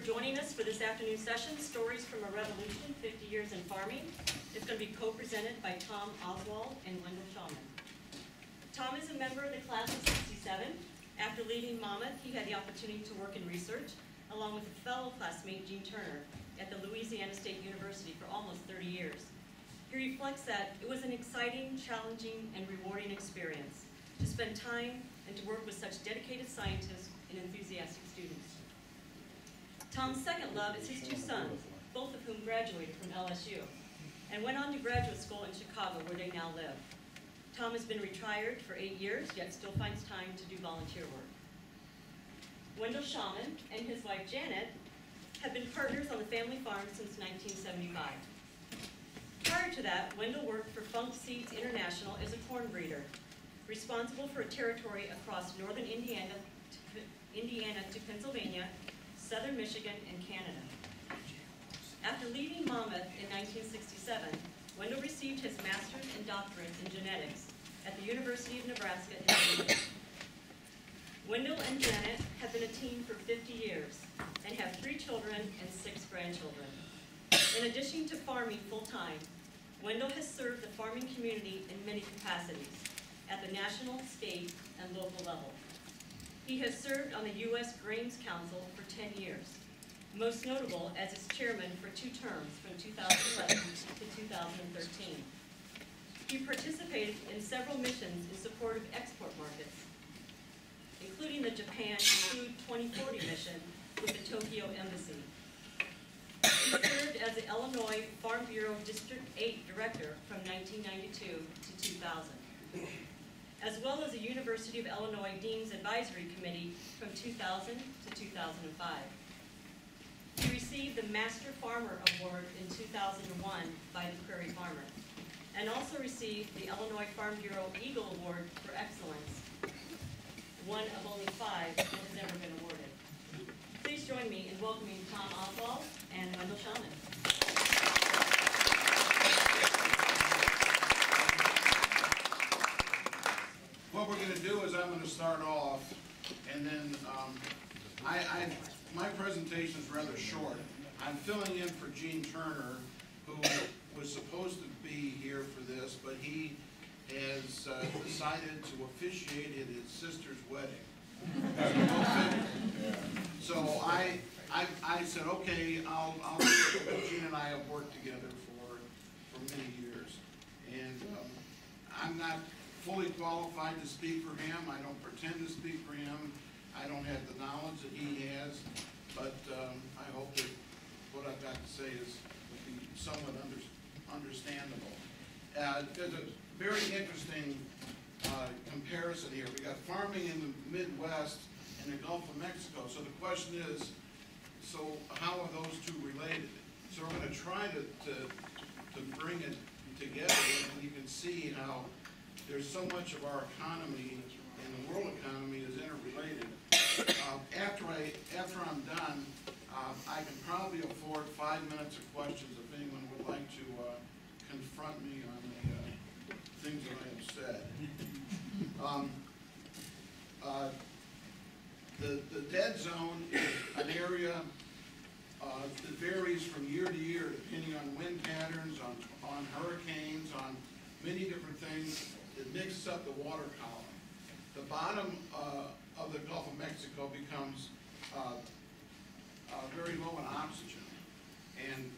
joining us for this afternoon session, Stories from a Revolution, 50 Years in Farming. It's going to be co-presented by Tom Oswald and Wendell Shawman. Tom is a member of the class of 67. After leaving Monmouth, he had the opportunity to work in research, along with a fellow classmate, Gene Turner, at the Louisiana State University for almost 30 years. He reflects that it was an exciting, challenging, and rewarding experience to spend time and to work with such dedicated scientists and enthusiastic students. Tom's second love is his two sons, both of whom graduated from LSU, and went on to graduate school in Chicago, where they now live. Tom has been retired for 8 years, yet still finds time to do volunteer work. Wendell Shawman and his wife Janet have been partners on the family farm since 1975. Prior to that, Wendell worked for Funk Seeds International as a corn breeder, responsible for a territory across northern Indiana to Pennsylvania, southern Michigan, and Canada. After leaving Monmouth in 1967, Wendell received his master's and doctorates in genetics at the University of Nebraska in Lincoln. Wendell and Janet have been a team for 50 years and have 3 children and 6 grandchildren. In addition to farming full-time, Wendell has served the farming community in many capacities at the national, state, and local level. He has served on the U.S. Grains Council for 10 years, most notable as its chairman for 2 terms from 2011 to 2013. He participated in several missions in support of export markets, including the Japan Food 2040 mission with the Tokyo Embassy. He served as the Illinois Farm Bureau District 8 Director from 1992 to 2000. As well as the University of Illinois Dean's Advisory Committee from 2000 to 2005. He received the Master Farmer Award in 2001 by the Prairie Farmer, and also received the Illinois Farm Bureau Eagle Award for Excellence, one of only 5 that has ever been awarded. Please join me in welcoming Tom Oswald and Wendell Shawman. What we're going to do is I'm going to start off, and then my presentation is rather short. I'm filling in for Gene Turner, who was supposed to be here for this, but he has decided to officiate at his sister's wedding. So I said, okay, Gene and I have worked together for many years, and I'm not fully qualified to speak for him. I don't pretend to speak for him. I don't have the knowledge that he has, but I hope that what I've got to say will be somewhat understandable. There's a very interesting comparison here. We got farming in the Midwest and the Gulf of Mexico. So the question is, so how are those two related? So we're going to try to bring it together, and you can see how there's so much of our economy and the world economy is interrelated. After I'm done, I can probably afford 5 minutes of questions if anyone would like to confront me on the things that I have said. The dead zone is an area that varies from year to year depending on wind patterns, on hurricanes, on many different things. It mixes up the water column. The bottom of the Gulf of Mexico becomes very low in oxygen, and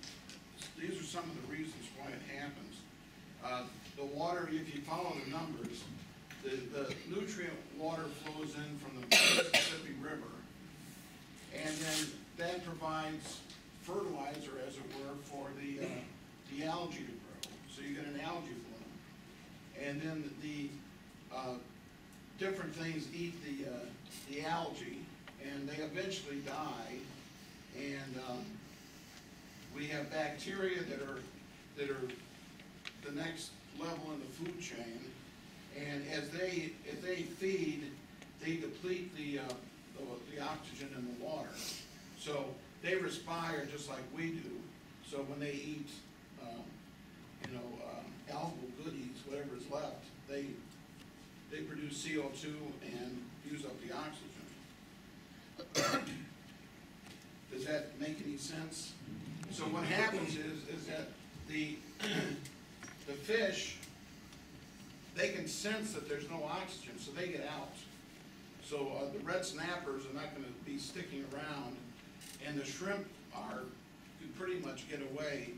these are some of the reasons why it happens. The water, if you follow the numbers, the nutrient water flows in from the Mississippi River, and then that provides fertilizer, as it were, for the algae to grow. So you get an algae bloom, and then the different things eat the algae, and they eventually die. And we have bacteria that are the next level in the food chain, and as they feed, they deplete the oxygen in the water. So they respire just like we do. So when they eat, algal goodies, whatever is left, they produce CO2 and use up the oxygen. The Does that make any sense? So what happens is that the fish, they can sense that there's no oxygen, so they get out. So the red snappers are not gonna be sticking around, and the shrimp can pretty much get away,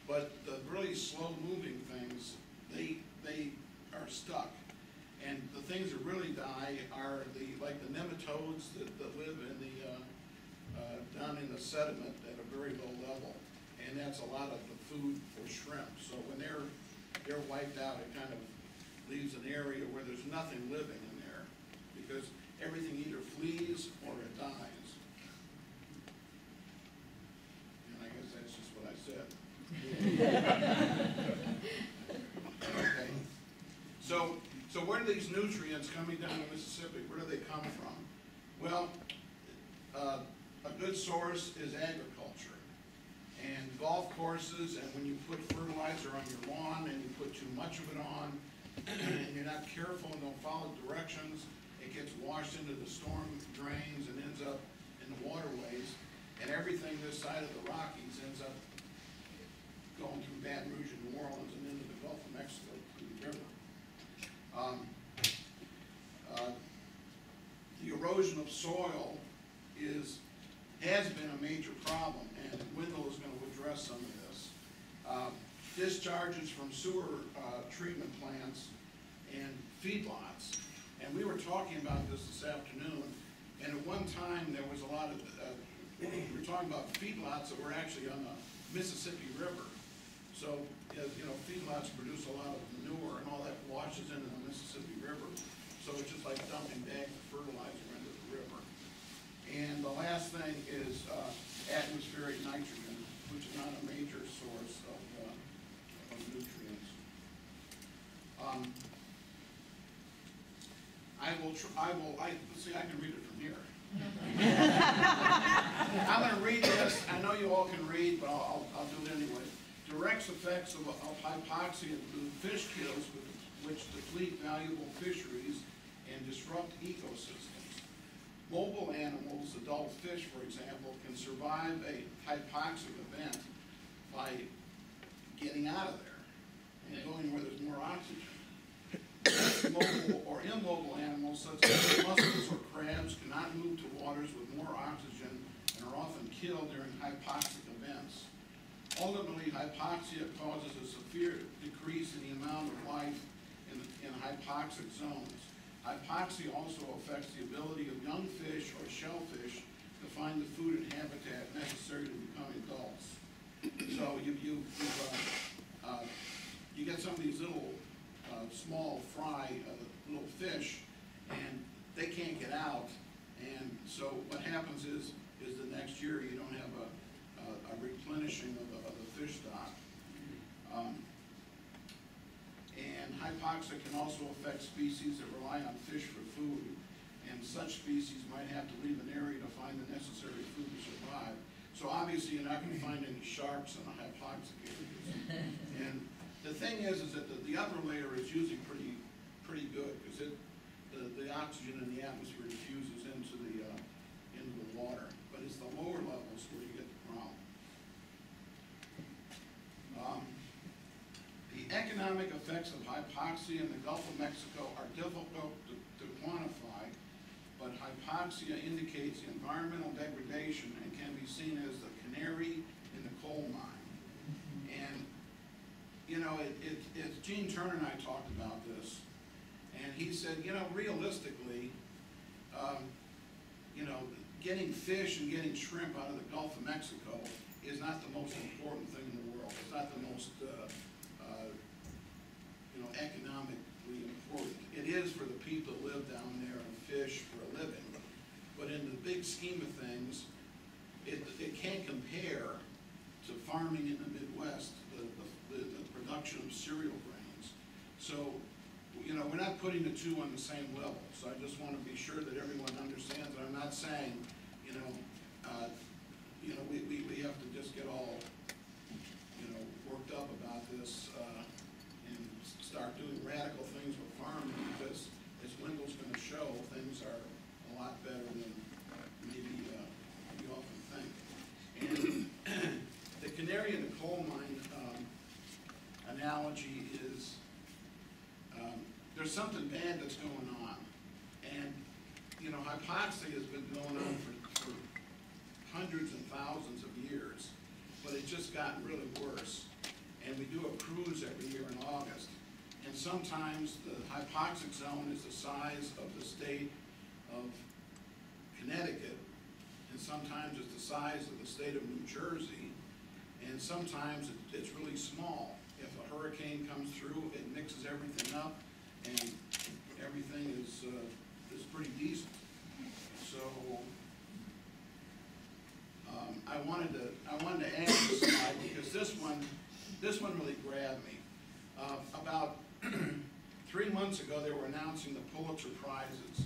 but the really slow-moving things, they are stuck. And the things that really die are like the nematodes that live in the, down in the sediment at a very low level. And that's a lot of the food for shrimp. So when they're wiped out, it kind of leaves an area where there's nothing living in there, because everything either flees or it dies. And I guess that's just what I said. Okay. So where do these nutrients coming down the Mississippi, where do they come from? Well, a good source is agriculture. And golf courses, and when you put fertilizer on your lawn and you put too much of it on, and you're not careful and don't follow directions, it gets washed into the storm drains and ends up in the waterways. And everything this side of the Rockies ends up going through Baton Rouge and New Orleans and into the Gulf of Mexico through the river. The erosion of soil has been a major problem, and Wendell is going to address some of this. Discharges from sewer treatment plants and feedlots, and we were talking about this afternoon, and at one time there was a lot of, we were talking about feedlots that were actually on the Mississippi River. So, you know, feedlots produce a lot of manure, and all that washes into the Mississippi River. So it's just like dumping bags of fertilizer into the river. And the last thing is atmospheric nitrogen, which is not a major source of nutrients. I can read it from here. I'm going to read this. I know you all can read, but I'll do it anyway. Direct effects of hypoxia include fish kills, which deplete valuable fisheries and disrupt ecosystems. Mobile animals, adult fish, for example, can survive a hypoxic event by getting out of there and going where there's more oxygen. Mobile or immobile animals, such as mussels or crabs, cannot move to waters with more oxygen and are often killed during hypoxic events. Ultimately, hypoxia causes a severe decrease in the amount of life in hypoxic zones. Hypoxia also affects the ability of young fish or shellfish to find the food and habitat necessary to become adults. So you get some of these little small fry little fish, and they can't get out. And so what happens is the next year you don't have a replenishing of the fish stock. And hypoxia can also affect species that rely on fish for food, and such species might have to leave an area to find the necessary food to survive. So obviously you're not going to find any sharks in the hypoxic areas. And the thing is that the upper layer is usually pretty good, because the oxygen in the atmosphere diffuses into the water. But it's the lower levels where you get the problem. The economic effects of hypoxia in the Gulf of Mexico are difficult to quantify, but hypoxia indicates environmental degradation and can be seen as the canary in the coal mine. And, you know, Gene Turner and I talked about this, and he said, you know, realistically, you know, getting fish and getting shrimp out of the Gulf of Mexico is not the most important thing in the world. It's not the most, you know, economically important. It is for the people that live down there and fish for a living. But in the big scheme of things, it can't compare to farming in the Midwest, the production of cereal grains. So, you know, we're not putting the two on the same level. So I just want to be sure that everyone understands that I'm not saying, you know, we have to just get all, you know, worked up about this and start doing radical things with farming, because as Wendell's going to show, things are a lot better than maybe we often think. analogy is, there's something bad that's going on. And, you know, hypoxia has been going on for hundreds and thousands of years, but it's just gotten really worse. And we do a cruise every year in August. And sometimes the hypoxic zone is the size of the state of Connecticut, and sometimes it's the size of the state of New Jersey, and sometimes it's really small. If a hurricane comes through, it mixes everything up, and everything is pretty decent. So I wanted to add this slide because this one really grabbed me. About 3 months ago, they were announcing the Pulitzer Prizes,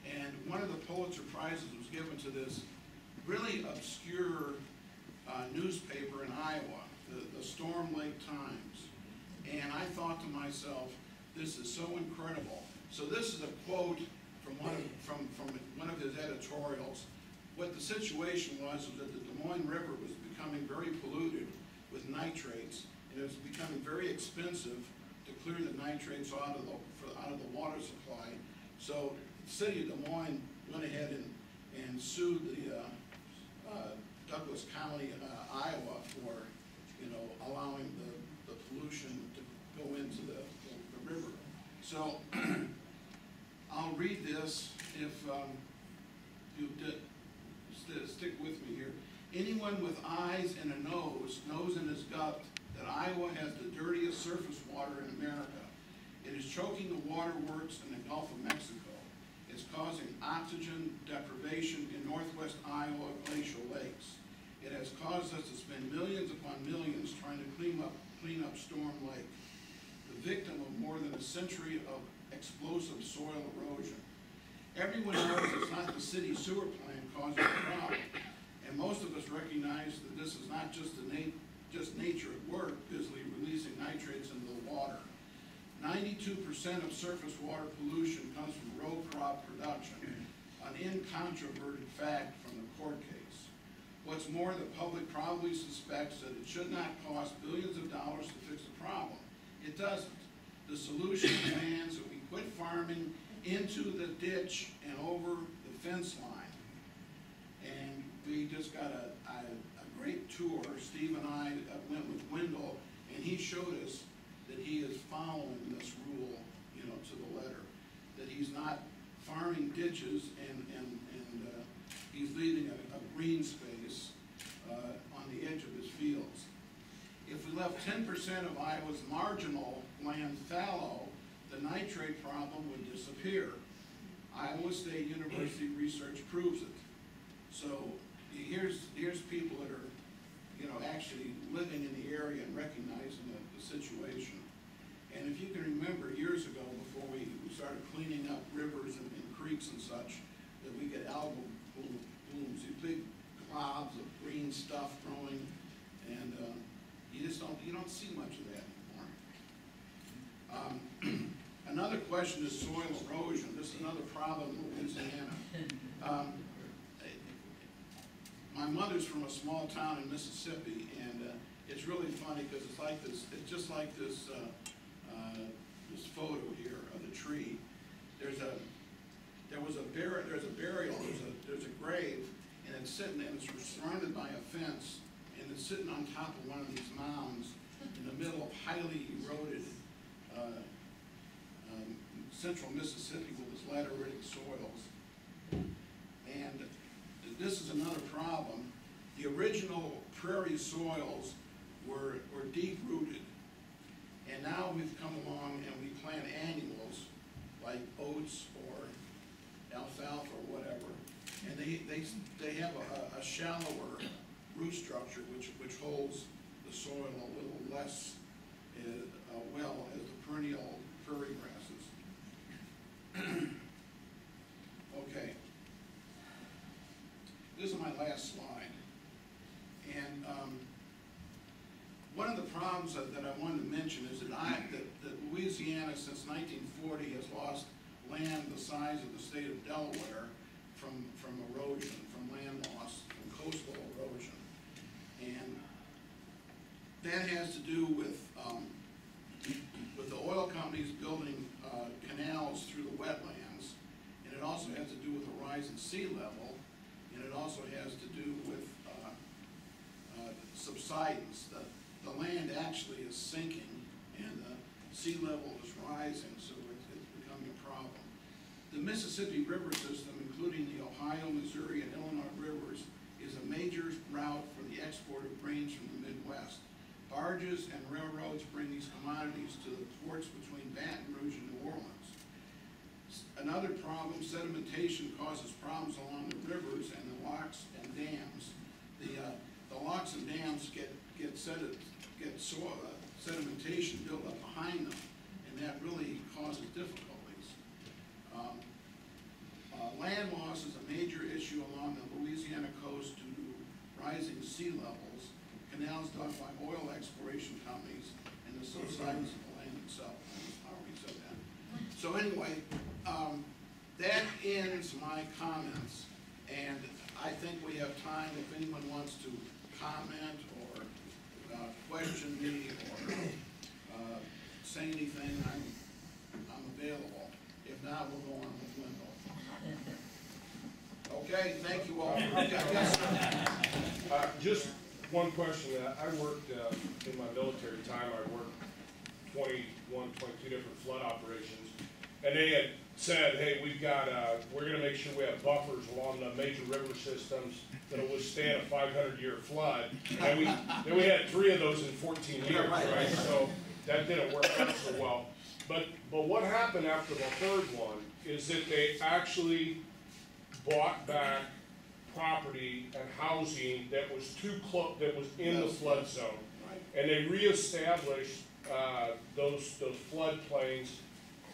and one of the Pulitzer Prizes was given to this really obscure newspaper in Iowa, the Storm Lake Times. And I thought to myself, this is so incredible. So this is a quote from one of his editorials. What the situation was that the Des Moines River was becoming very polluted with nitrates, and it was becoming very expensive to clear the nitrates out of the water supply. So the city of Des Moines went ahead and sued the Douglas County, Iowa, for, you know, allowing the pollution to go into the river. So I'll read this if you stick with me here. Anyone with eyes and a nose knows in his gut that Iowa has the dirtiest surface water in America. It is choking the waterworks in the Gulf of Mexico. It's causing oxygen deprivation in northwest Iowa glacial lakes. It has caused us to spend millions upon millions trying to clean up Storm Lake, the victim of more than a century of explosive soil erosion. Everyone knows it's not the city sewer plant causing the problem, and most of us recognize that this is not just nature at work, busily releasing nitrates into the water. 92% of surface water pollution comes from row crop production, an incontroverted fact from the court case. What's more, the public probably suspects that it should not cost billions of dollars to fix the problem. It doesn't. The solution demands that we quit farming into the ditch and over the fence line. And we just got a great tour. Steve and I went with Wendell, and he showed us that he is following this rule, you know, to the letter. That he's not farming ditches and he's leaving a green space on the edge of his fields. If we left 10% of Iowa's marginal land fallow, the nitrate problem would disappear. Iowa State University research proves it. So here's people that are, you know, actually living in the area and recognizing the situation. And if you can remember years ago, before we started cleaning up rivers and creeks and such, that we get algal blooms, these big globs of green stuff growing, and you don't see much of that anymore. Another question is soil erosion. This is another problem in Louisiana. My mother's from a small town in Mississippi, and it's really funny because it's like this. It's just like this this photo here of the tree. There's a burial. There's a grave, and it's sitting, and it's surrounded by a fence, and it's sitting on top of one of these mounds in the middle of highly eroded central Mississippi with its lateritic soils. And this is another problem. The original prairie soils were deep-rooted, and now we've come along and we plant annuals like oats or alfalfa or whatever, and they have a shallower root structure which holds the soil a little less well as the perennial prairie grasses. Okay. This is my last slide. And one of the problems that I wanted to mention is that Louisiana since 1940 has lost land the size of the state of Delaware from erosion, from land loss, from coastal erosion. And that has to do with is building canals through the wetlands, and it also has to do with the rise in sea level, and it also has to do with subsidence. The land actually is sinking, and the sea level is rising, so it's becoming a problem. The Mississippi River system, including the Ohio, Missouri, and Illinois rivers, is a major route for the export of grains from the Midwest. Barges and railroads bring these commodities to the ports between Baton Rouge and New Orleans. Another problem, sedimentation causes problems along the rivers and the locks and dams. The locks and dams get sedimentation built up behind them, and that really causes difficulties. Land loss is a major issue along the Louisiana coast due to rising sea levels, canals dug by oil exploration companies, and the subsidence of the land itself. I already said that. So anyway, that ends my comments, and I think we have time if anyone wants to comment or question me or say anything. I'm available. If not, we'll go on with Wendell. Okay, thank you all. Yes, sir. Just one question. I worked in my military time. I worked 21, 22 different flood operations, and they had said, "Hey, we're going to make sure we have buffers along the major river systems that'll withstand a 500-year flood." And we had 3 of those in 14 years, right? So that didn't work out so well. But what happened after the 3rd one is that they actually bought back property and housing that was too close, that was in the flood zone, and they reestablished those floodplains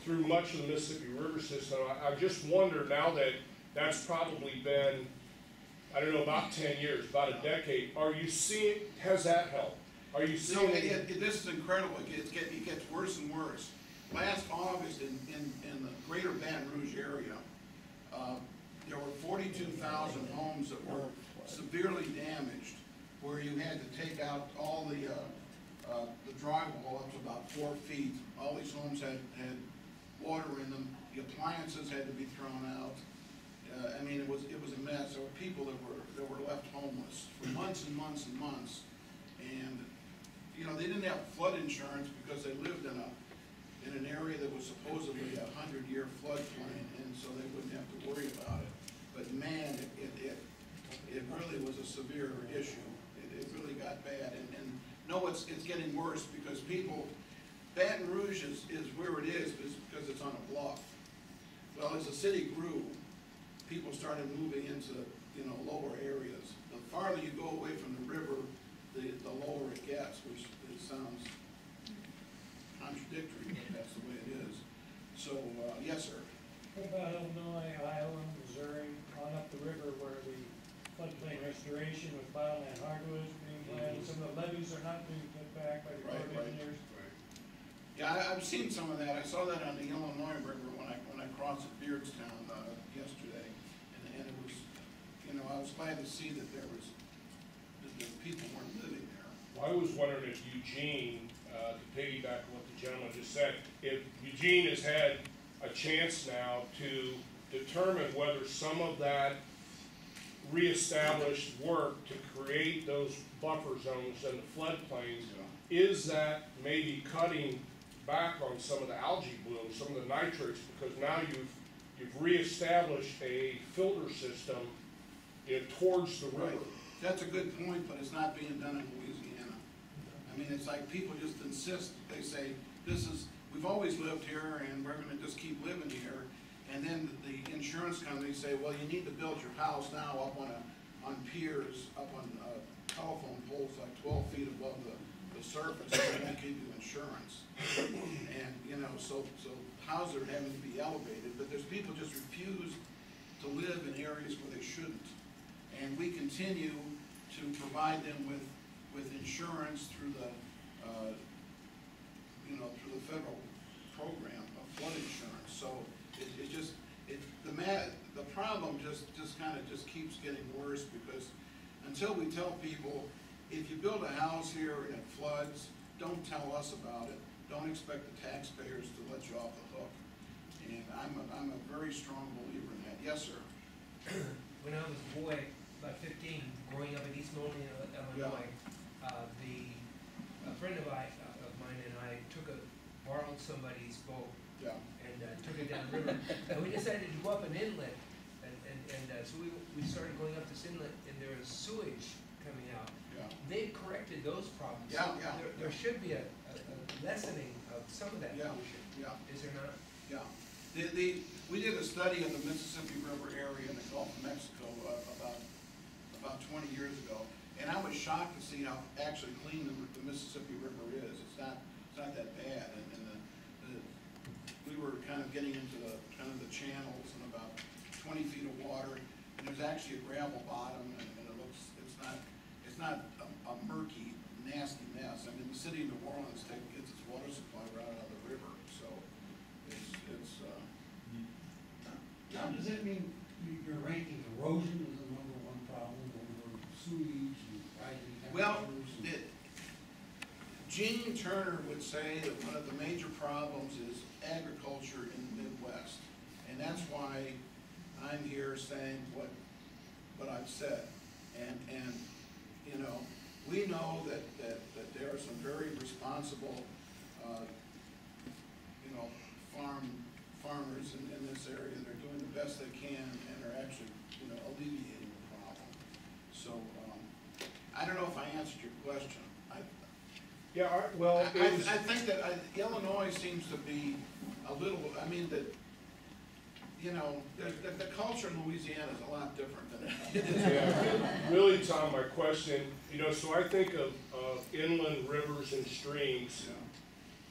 through much of the Mississippi River system. I just wonder now that that's probably been, I don't know, about 10 years, about a decade. Are you seeing? Has that helped? Are you seeing? No, this is incredible. It gets worse and worse. Last August, in the greater Baton Rouge area, there were 42,000 homes that were severely damaged, where you had to take out all the drywall up to about 4 feet. All these homes had water in them. The appliances had to be thrown out. I mean, it was a mess. There were people that were left homeless for months and months and months, and you know, they didn't have flood insurance because they lived in an area that was supposedly a 100-year floodplain, and so they wouldn't have to worry about it. But man, it really was a severe issue. It really got bad, and no, it's getting worse because Baton Rouge is where it is because it's on a bluff. Well, as the city grew, people started moving into, you know, lower areas. The farther you go away from the river, the lower it gets, which it sounds contradictory, but that's the way it is. So, yes, sir. What about Illinois, Iowa, Missouri, on up the river where the floodplain restoration with bioland hardwood is being planned? Some of the levees are not being put back by the Corps of Engineers. Yeah, I've seen some of that. I saw that on the Illinois River when I crossed at Beardstown yesterday, and it was, you know, I was glad to see that the people weren't living there. Well, I was wondering if Eugene, to piggyback on what the gentleman just said, if Eugene has had a chance now to determine whether some of that reestablished work to create those buffer zones and the floodplains, is that maybe cutting back on some of the algae blooms, some of the nitrates, because now you've reestablished a filter system towards the river. Right. That's a good point, but it's not being done in Louisiana. I mean, it's like people just insist. They say, we've always lived here and we're going to just keep living here. And then the insurance companies say, well, you need to build your house now up on piers, up on telephone poles like 12 feet above the surface, so they won't give you insurance. And, you know, so houses are having to be elevated, but there's people just refuse to live in areas where they shouldn't. And we continue to provide them with insurance through the through the federal program of flood insurance. So the problem just kind of keeps getting worse, because until we tell people, if you build a house here and it floods, don't tell us about it. don't expect the taxpayers to let you off the hook. And I'm a very strong believer in that. Yes, sir? When I was a boy, about 15, growing up in East Norman, Illinois, a friend of mine and I borrowed somebody's boat Yeah. and took it down the river. And we decided to go up an inlet, so we started going up this inlet, and there was sewage coming out. Yeah. They've corrected those problems. Yeah, yeah. There should be a lessening of some of that Yeah, pollution. yeah. Is there not? Yeah. We did a study of the Mississippi River area in the Gulf of Mexico about 20 years ago, and I was shocked to see how actually clean the Mississippi River is. It's not that bad, and we were kind of getting into the channels and about 20 feet of water, and there's actually a gravel bottom, and it's not a murky, nasty mess. I mean, the city of New Orleans gets its water supply right out of the river, so it's John, does that mean you're ranking erosion as the number one problem over sewage and rising well, temperatures? Gene Turner would say that one of the major problems is agriculture in the Midwest, and that's why I'm here saying what I've said. And you know, we know that there are some very responsible, you know, farmers in this area that are doing the best they can and are actually, you know, alleviating the problem. So I don't know if I answered your question. Yeah, well, I think that Illinois seems to be a little, I mean, that, you know, the culture in Louisiana is a lot different than it is. yeah, really, Tom, my question, you know, so I think of inland rivers and streams,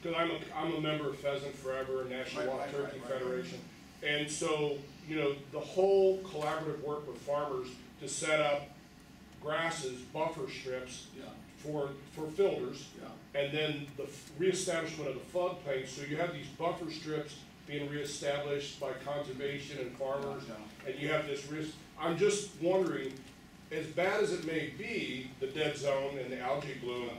because I'm a member of Pheasant Forever, National Wild Turkey Federation, and so, you know, the whole collaborative work with farmers to set up grasses, buffer strips, Yeah. for filters, Yeah. and then the reestablishment of the floodplain. So you have these buffer strips being reestablished by conservation and farmers, Yeah. and you have this risk. I'm just wondering, as bad as it may be, the dead zone and the algae bloom,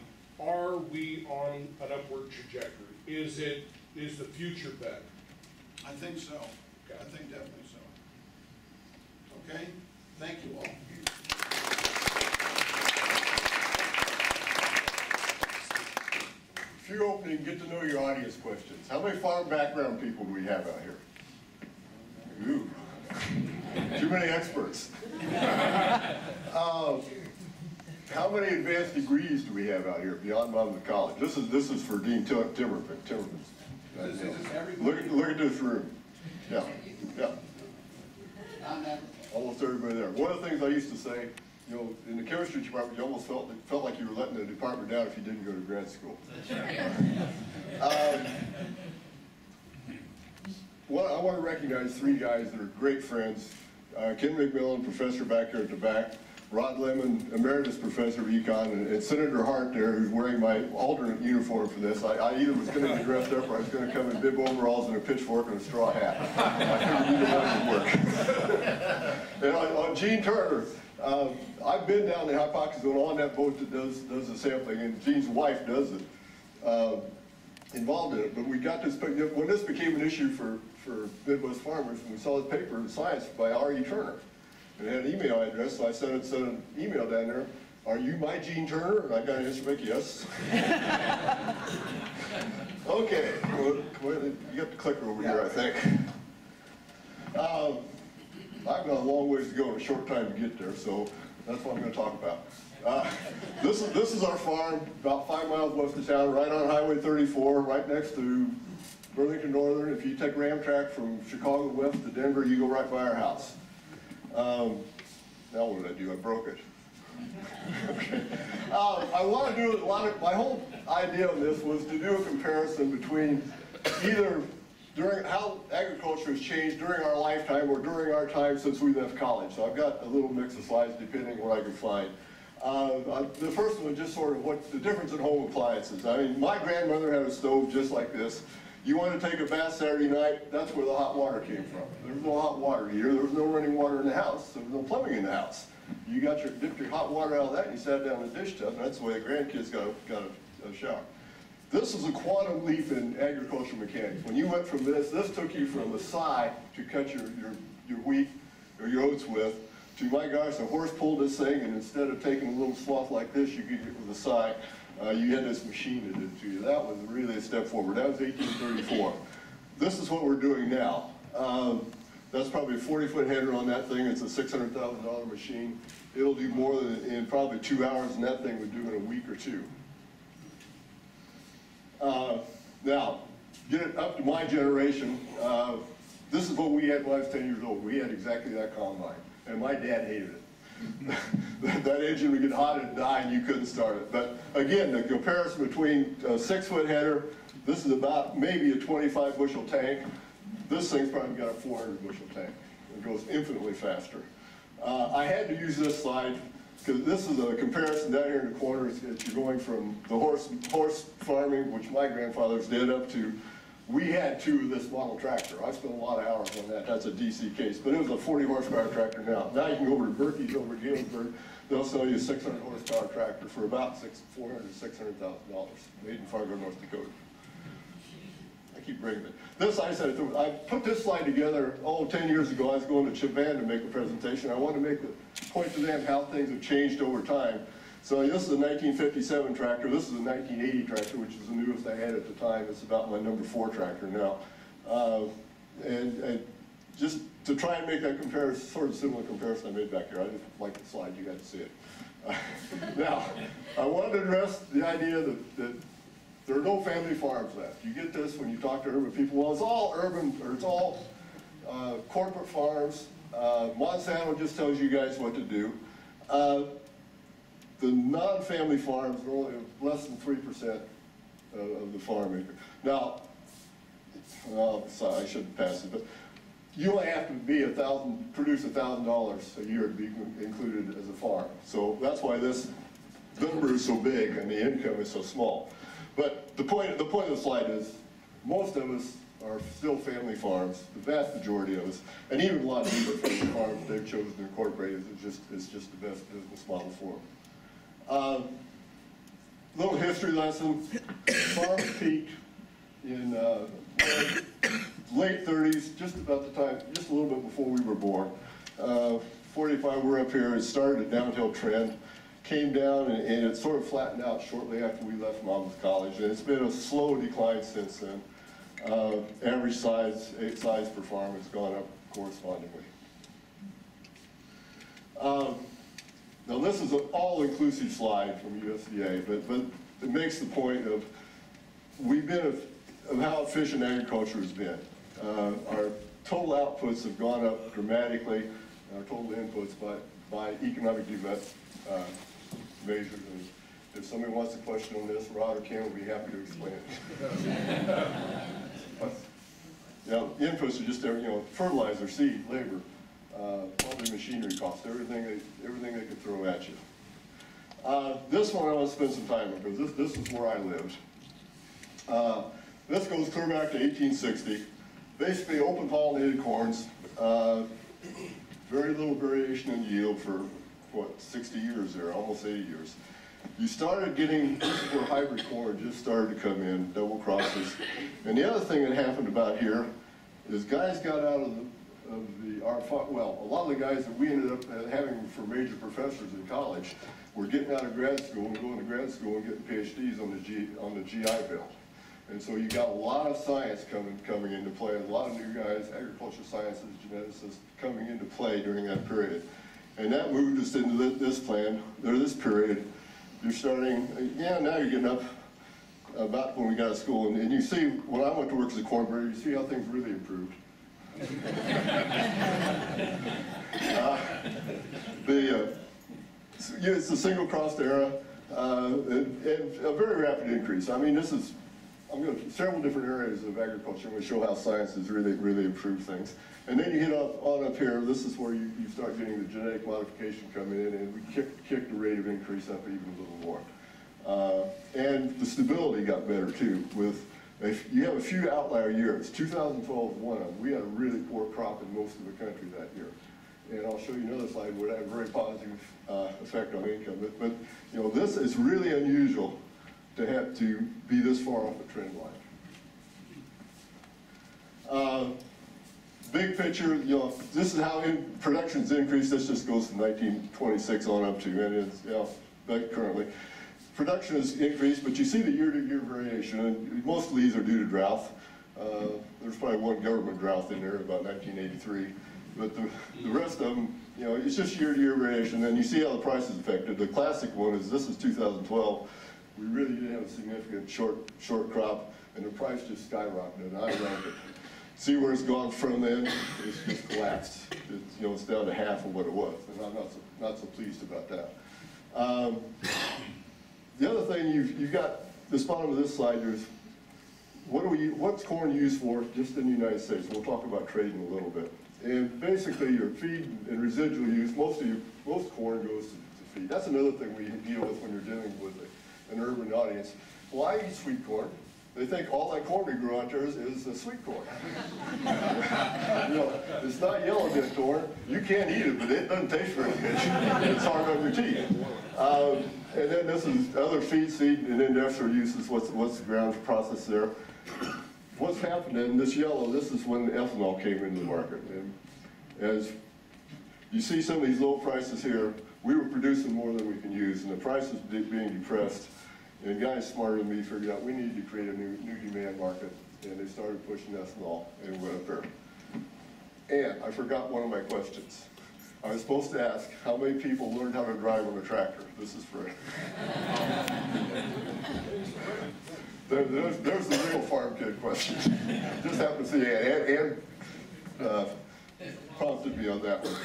are we on an upward trajectory? Is the future better? I think so. Okay. I think definitely so. Okay? Thank you all. Few opening, get to know your audience questions. How many farm background people do we have out here? Ooh, too many experts. How many advanced degrees do we have out here beyond Monmouth College? This is for Dean Timmerman. Is this everybody? Look at this room. Yeah, yeah. On that, Almost everybody there. One of the things I used to say, you know, in the chemistry department, you almost felt like you were letting the department down if you didn't go to grad school. Well, I want to recognize three guys that are great friends. Ken McMillan, professor back here at the back, Rod Lemon, emeritus professor of econ, and Senator Hart there, who's wearing my alternate uniform for this. I either was going to be dressed up or I was going to come in bib overalls and a pitchfork and a straw hat. I figured either one would work. And on Gene Turner, I've been down the Hypoxia Zone on that boat that does the sampling, and Gene's wife does it, involved in it. But we got this, when this became an issue for Midwest farmers, and we saw the paper in Science by R.E. Turner. And it had an email address, so I sent an email down there. Are you my Gene Turner? And I got an answer back, yes. Okay, well, you got the clicker over here, I think. I've got a long ways to go and a short time to get there, so that's what I'm going to talk about. This is our farm, about 5 miles west of town, right on Highway 34, right next to Burlington Northern. If you take Ramtrak from Chicago west to Denver, you go right by our house. Now what did I do? I broke it. Okay. I want to do my whole idea on this was to do a comparison between either during how agriculture has changed during our lifetime or during our time since we left college. So I've got a little mix of slides depending what I can find. The first one is just sort of what the difference in home appliances. I mean, my grandmother had a stove just like this. You want to take a bath Saturday night, that's where the hot water came from. There was no hot water heater, there was no running water in the house, there was no plumbing in the house. You dipped your hot water out of that and you sat down in the dish tub, and that's the way the grandkids got a shower. This is a quantum leap in agricultural mechanics. When you went from this took you from a scythe to cut your wheat or your oats with, to, my gosh, a horse pulled this thing, and instead of taking a little swath like this, you could get with a scythe, you had this machine that did it to you. That was really a step forward. That was 1834. This is what we're doing now. That's probably a 40-foot header on that thing. It's a $600,000 machine. It'll do more than in probably 2 hours than that thing would do in a week or two. Now, get it up to my generation. This is what we had when I was 10 years old. We had exactly that combine, and my dad hated it. That engine would get hot and die, and you couldn't start it. But again, the comparison between a 6-foot header, this is about maybe a 25 bushel tank. This thing's probably got a 400 bushel tank. It goes infinitely faster. I had to use this slide because this is a comparison down here in the corner. You're going from the horse farming, which my grandfathers did, up to, we had 2 of this model tractor. I spent a lot of hours on that. That's a DC case, but it was a 40 horsepower tractor now. Now you can go over to Berkey's over at Galesburg. They'll sell you a 600 horsepower tractor for about $400,000 to $600,000, made in Fargo, North Dakota. I keep bringing it. This, I put this slide together, 10 years ago. I was going to Chavan to make a presentation. I wanted to make the point to them how things have changed over time. So this is a 1957 tractor. This is a 1980 tractor, which is the newest I had at the time. It's about my number 4 tractor now. And just to try and make that comparison, sort of similar comparison I made back here. I just like the slide, you got to see it. Now, I wanted to address the idea that there are no family farms left. You get this when you talk to urban people. Well, it's all urban, or it's all corporate farms. Monsanto just tells you guys what to do. The non-family farms are only less than 3% of the farm acre. Now, sorry, I shouldn't pass it, but you only have to be produce $1,000 a year to be included as a farm. So that's why this number is so big and the income is so small. But the point of the slide is, most of us are still family farms, the vast majority of us, and even a lot of people family farms they've chosen to incorporate it. It's just the best business model for them. Little history lesson. Farms peaked in late 30s, just about the time, just a little bit before we were born. 45, we're up here. It started a downhill trend, came down, and it sort of flattened out shortly after we left Monmouth College. And it's been a slow decline since then. Average size per farm has gone up correspondingly. Now this is an all-inclusive slide from USDA, but it makes the point of how efficient agriculture has been. Our total outputs have gone up dramatically, our total inputs by economic development measures. And if somebody wants a question on this, Rod or Ken will be happy to explain it. Now, inputs are just, fertilizer, seed, labor, probably machinery costs, everything they could throw at you. This one I want to spend some time on because this is where I lived. This goes clear back to 1860. Basically open pollinated corns, very little variation in yield for, 60 years there, almost 80 years. You started getting, where hybrid corn just started to come in, double crosses. And the other thing that happened about here is guys got out of a lot of the guys that we ended up having for major professors in college were getting out of grad school and going to grad school and getting PhDs on the GI Bill. And so you got a lot of science coming into play, a lot of new guys, agricultural sciences, geneticists, coming into play during that period. And that moved us into this period. You're starting, now you're getting up about when we got to school, and you see, when I went to work as a corn breeder, you see how things really improved. It's the single crossed era, and a very rapid increase. I mean, I'm going to several different areas of agriculture. I'm going to show how science has really improved things. And then you hit on up here, this is where you start getting the genetic modification coming in, and we kicked the rate of increase up even a little more. And the stability got better too. You have a few outlier years. 2012 was one of them. We had a really poor crop in most of the country that year. And I'll show you another slide where that had a very positive effect on income. But this is really unusual to have to be this far off the trend line. Big picture, you know, this is how production's increased. This just goes from 1926 on up to, and it's, you know, like currently. Production has increased, but you see the year-to-year variation, and most of these are due to drought. There's probably one government drought in there, about 1983, but the rest of them, you know, it's just year-to-year variation, and you see how the price is affected. The classic one is, this is 2012. We really did have a significant short crop, and the price just skyrocketed, and I ranked it. See where it's gone from then? It's just collapsed. It's, you know, it's down to half of what it was, and I'm not so pleased about that. The other thing you've got, this bottom of this slide, there's what's corn used for just in the United States? We'll talk about trade in a little bit. And basically your feed and residual use, most corn goes to feed. That's another thing we deal with when you're dealing with an urban audience. Well, I eat sweet corn. They think all that corn we grow out there is sweet corn. You know, it's not yellowhead corn. You can't eat it, but it doesn't taste very good. It's hard on your teeth. And then this is other feed, seed, and industrial uses. What's the ground process there? What's happening, this yellow, this is when the ethanol came into the market. And as you see some of these low prices here, we were producing more than we can use, and the price is being depressed. And guys smarter than me figured out we needed to create a new demand market, and they started pushing ethanol, and it went up there. And I forgot one of my questions. I was supposed to ask, how many people learned how to drive on a tractor? This is for there's the real farm kid question. Just happened to see and prompted me on that one.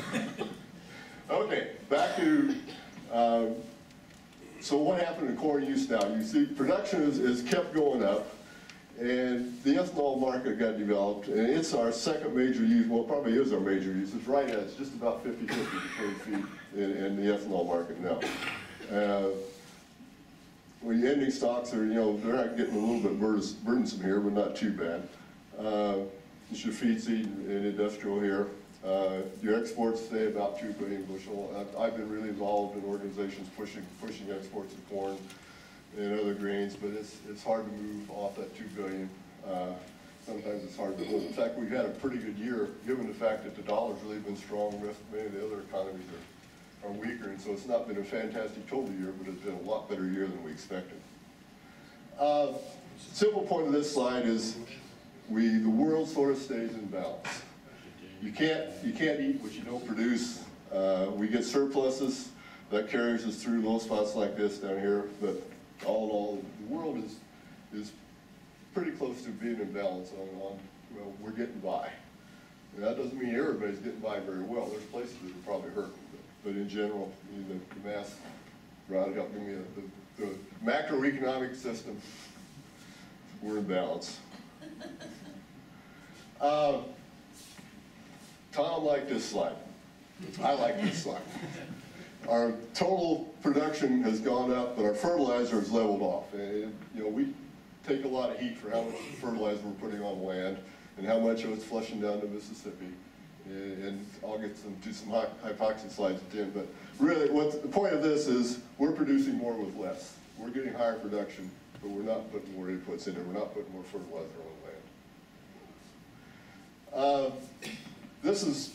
Okay, back to, so what happened in corn use now? You see production is kept going up, and the ethanol market got developed, and it's our second major use, well, it probably is our major use. It's right at, it's just about 50-50 between feed and the ethanol market now. Well, the ending stocks are, you know, they're not getting a little bit burdensome here, but not too bad. It's your feed, seed, and industrial here. Your exports stay about 2 billion bushel. I've been really involved in organizations pushing exports of corn and other grains, but it's hard to move off that 2 billion. Sometimes it's hard to hold. In fact, we've had a pretty good year, given the fact that the dollar's really been strong. Many of the other economies are weaker, and so it's not been a fantastic total year, but it's been a lot better year than we expected. Simple point of this slide is the world sort of stays in balance. You can't eat what you don't produce. We get surpluses that carries us through low spots like this down here, but all in all, the world is pretty close to being in balance on well, we're getting by. And that doesn't mean everybody's getting by very well. There's places that are probably hurting, but in general, the mass brought it up. Give me the macroeconomic system, we're in balance. Tom liked this slide. I like this slide. Our total production has gone up, but our fertilizer has leveled off. And, you know, we take a lot of heat for how much fertilizer we're putting on land and how much of it's flushing down to Mississippi. And I'll get to some hypoxia slides at the end. But really, the point of this is we're producing more with less. We're getting higher production, but we're not putting more inputs in there. We're not putting more fertilizer on land.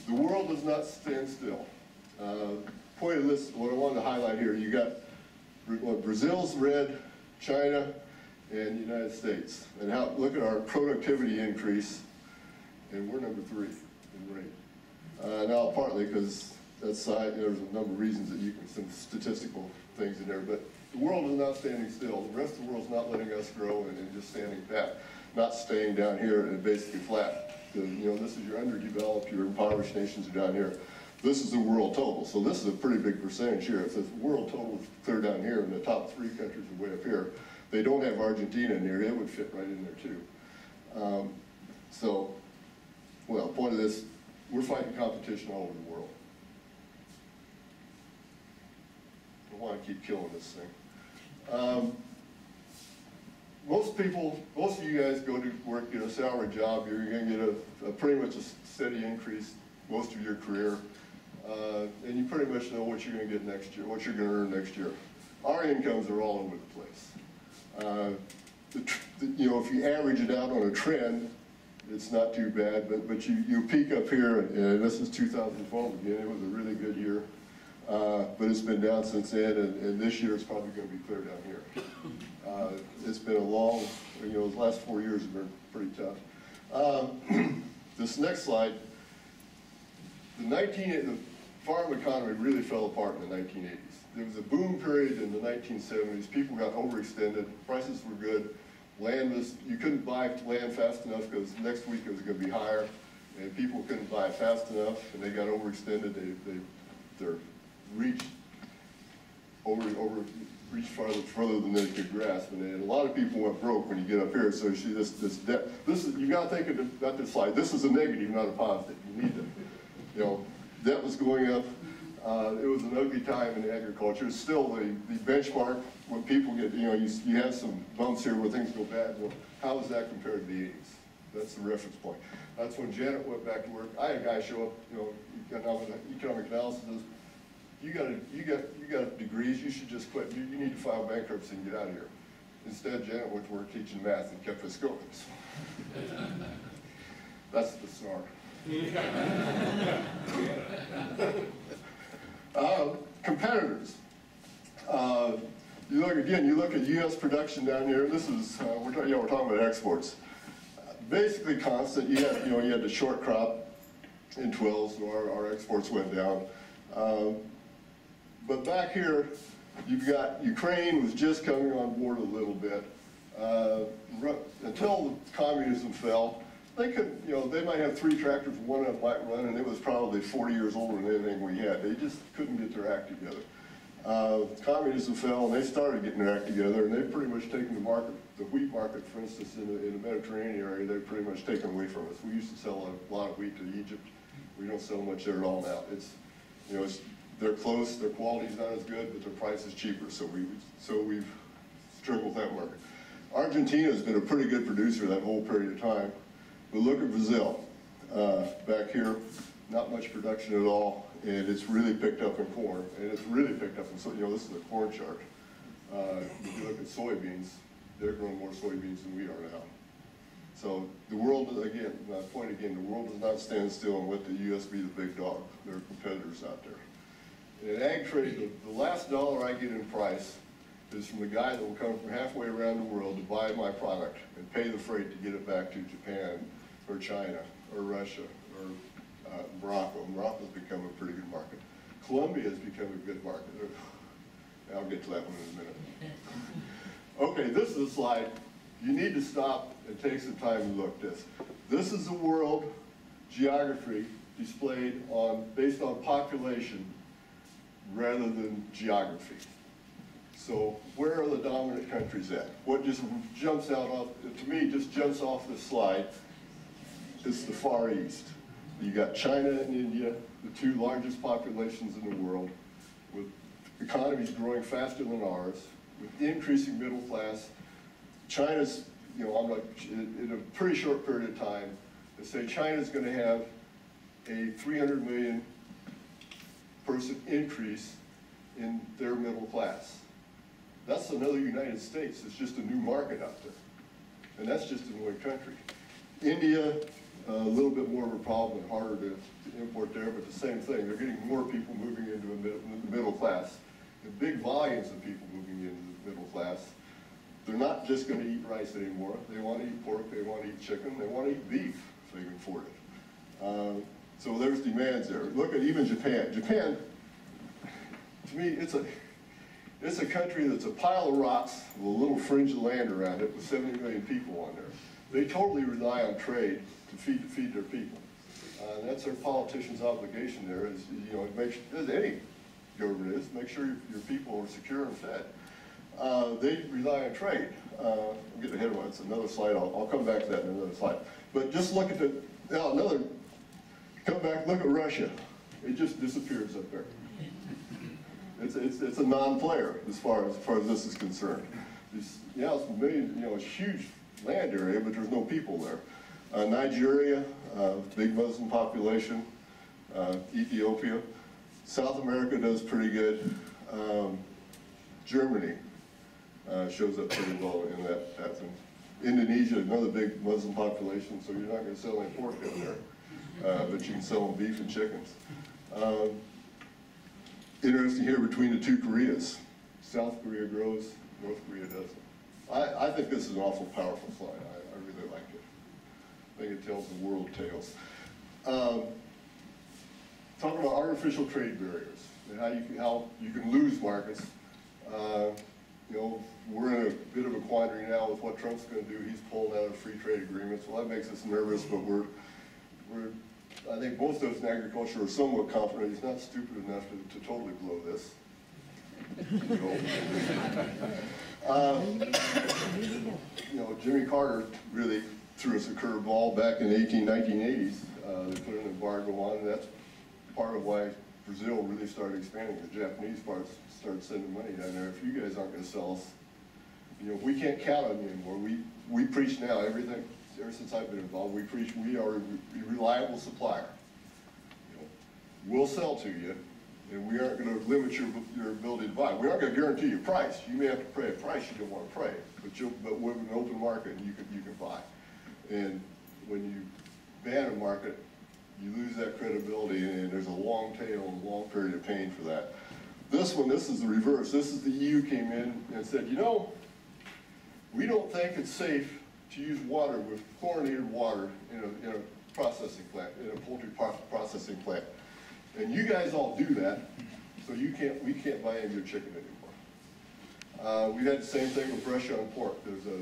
The world does not stand still. Point of this, what I wanted to highlight here, you got Brazil's red, China, and the United States. And look at our productivity increase, and we're number 3 in rate. Now, partly because there's a number of reasons that you can, some statistical things in there, but the world is not standing still. The rest of the world's not letting us grow and just standing pat, not staying down here and basically flat. You know, this is your underdeveloped, your impoverished nations are down here. This is the world total, so this is a pretty big percentage here. If the world total is clear down here and the top 3 countries are way up here, they don't have Argentina in there, it would fit right in there too. So, well, point of this, we're fighting competition all over the world. I want to keep killing this thing. Most of you guys go to work, get a salary job, you're going to get a pretty much a steady increase most of your career, and you pretty much know what you're going to get next year, what you're going to earn next year. Our incomes are all over the place. You know, if you average it out on a trend, it's not too bad, but you peak up here, and this is 2012 again. It was a really good year, but it's been down since then, and this year it's probably going to be clear down here. It's been a long, you know, the last 4 years have been pretty tough. This next slide, the farm economy really fell apart in the 1980s. There was a boom period in the 1970s. People got overextended. Prices were good. Land was, you couldn't buy land fast enough because next week it was going to be higher, and people couldn't buy it fast enough, and they got overextended. Their reached further than they could grasp, and a lot of people went broke when you get up here. So you see this debt. You got to think about this slide. This is a negative, not a positive. You need to, you know, debt was going up. It was an ugly time in agriculture. It's still the benchmark when people get, you know, you have some bumps here where things go bad. Well, how does that compare to the 80s? That's the reference point. That's when Janet went back to work. I had a guy show up, you know, economic analysis. You got degrees. You should just quit. You need to file bankruptcy and get out of here. Instead, Janet went to work teaching math and kept us going. That's the snark. Competitors. You look at U.S. production down here. This is we're talking about exports. Basically constant. You had the short crop in 12, so our exports went down. But back here, you've got Ukraine was just coming on board a little bit. Until communism fell, they could, you know, they might have 3 tractors, one of them might run, and it was probably 40 years older than anything we had. They just couldn't get their act together. Communism fell, and they started getting their act together, and they've pretty much taken the market, the wheat market, for instance, in the Mediterranean area, they've pretty much taken away from us. We used to sell a lot of wheat to Egypt. We don't sell much there at all now. It's, you know, they're close, their quality's not as good, but their price is cheaper, so we've struggled with that market. Argentina has been a pretty good producer that whole period of time. But look at Brazil. Back here, not much production at all, and it's really picked up in corn, and it's really picked up in, you know, this is a corn chart. If you look at soybeans, they're growing more soybeans than we are now. So the world, again, my point again, the world does not stand still and let the U.S. be the big dog. There are competitors out there. In ag trade, the last dollar I get in price is from the guy that will come from halfway around the world to buy my product and pay the freight to get it back to Japan or China or Russia or Morocco. Morocco's become a pretty good market. Colombia has become a good market. I'll get to that one in a minute. Okay, this is a slide. You need to stop and take some time and look at this. This is the world geography displayed based on population rather than geography. So where are the dominant countries at? What just jumps out to me, just jumps off this slide, is the Far East. You got China and India, the 2 largest populations in the world, with economies growing faster than ours, with increasing middle class. China's, you know, in a pretty short period of time, they say China's going to have a 300 million person increase in their middle class. That's another United States. It's just a new market out there. And that's just in one country. India, a little bit more of a problem and harder to import there, but the same thing. They're getting more people moving into the middle class. And big volumes of people moving into the middle class. They're not just going to eat rice anymore. They want to eat pork, they want to eat chicken, they want to eat beef if they can afford it. So there's demands there. Look at even Japan. Japan, to me, it's a country that's a pile of rocks with a little fringe of land around it with 70 million people on there. They totally rely on trade to feed their people. And that's their politicians' obligation there, is, you know, as any government is, make sure your people are secure and fed. They rely on trade. I'm getting ahead of it. It's another slide. I'll come back to that in another slide. But just look at come back, look at Russia. It just disappears up there. It's a non-player as far as this is concerned. It's a huge land area, but there's no people there. Nigeria, big Muslim population. Ethiopia. South America does pretty good. Germany, shows up pretty well in that pattern. Indonesia, another big Muslim population, so you're not going to sell any pork down there, but you can sell them beef and chickens. Interesting here between the two Koreas. South Korea grows, North Korea doesn't. I think this is an awful powerful slide. I really like it. I think it tells the world tales. Talking about artificial trade barriers and how you can lose markets. You know, we're in a bit of a quandary now with what Trump's going to do. He's pulling out of free trade agreements. Well, that makes us nervous, but I think most of us in agriculture are somewhat confident he's not stupid enough to totally blow this. You know, Jimmy Carter really threw us a curveball back in the 1980s. They put an embargo on, and that's part of why Brazil really started expanding. The Japanese parts started sending money down there. If you guys aren't going to sell us, you know, we can't count on you anymore. We preach now, everything, ever since I've been involved, we preach we are a reliable supplier. You know, we'll sell to you, and we aren't going to limit your ability to buy. We aren't going to guarantee you a price. You may have to pay a price you don't want to pay, but with an open market, you can buy. And when you ban a market, you lose that credibility, and there's a long tail and a long period of pain for that. This is the reverse. This is the EU came in and said, you know, we don't think it's safe to use water with chlorinated water in a processing plant, in a poultry processing plant. And you guys all do that, so we can't buy any of your chicken anymore. We've had the same thing with Russia on pork. There's a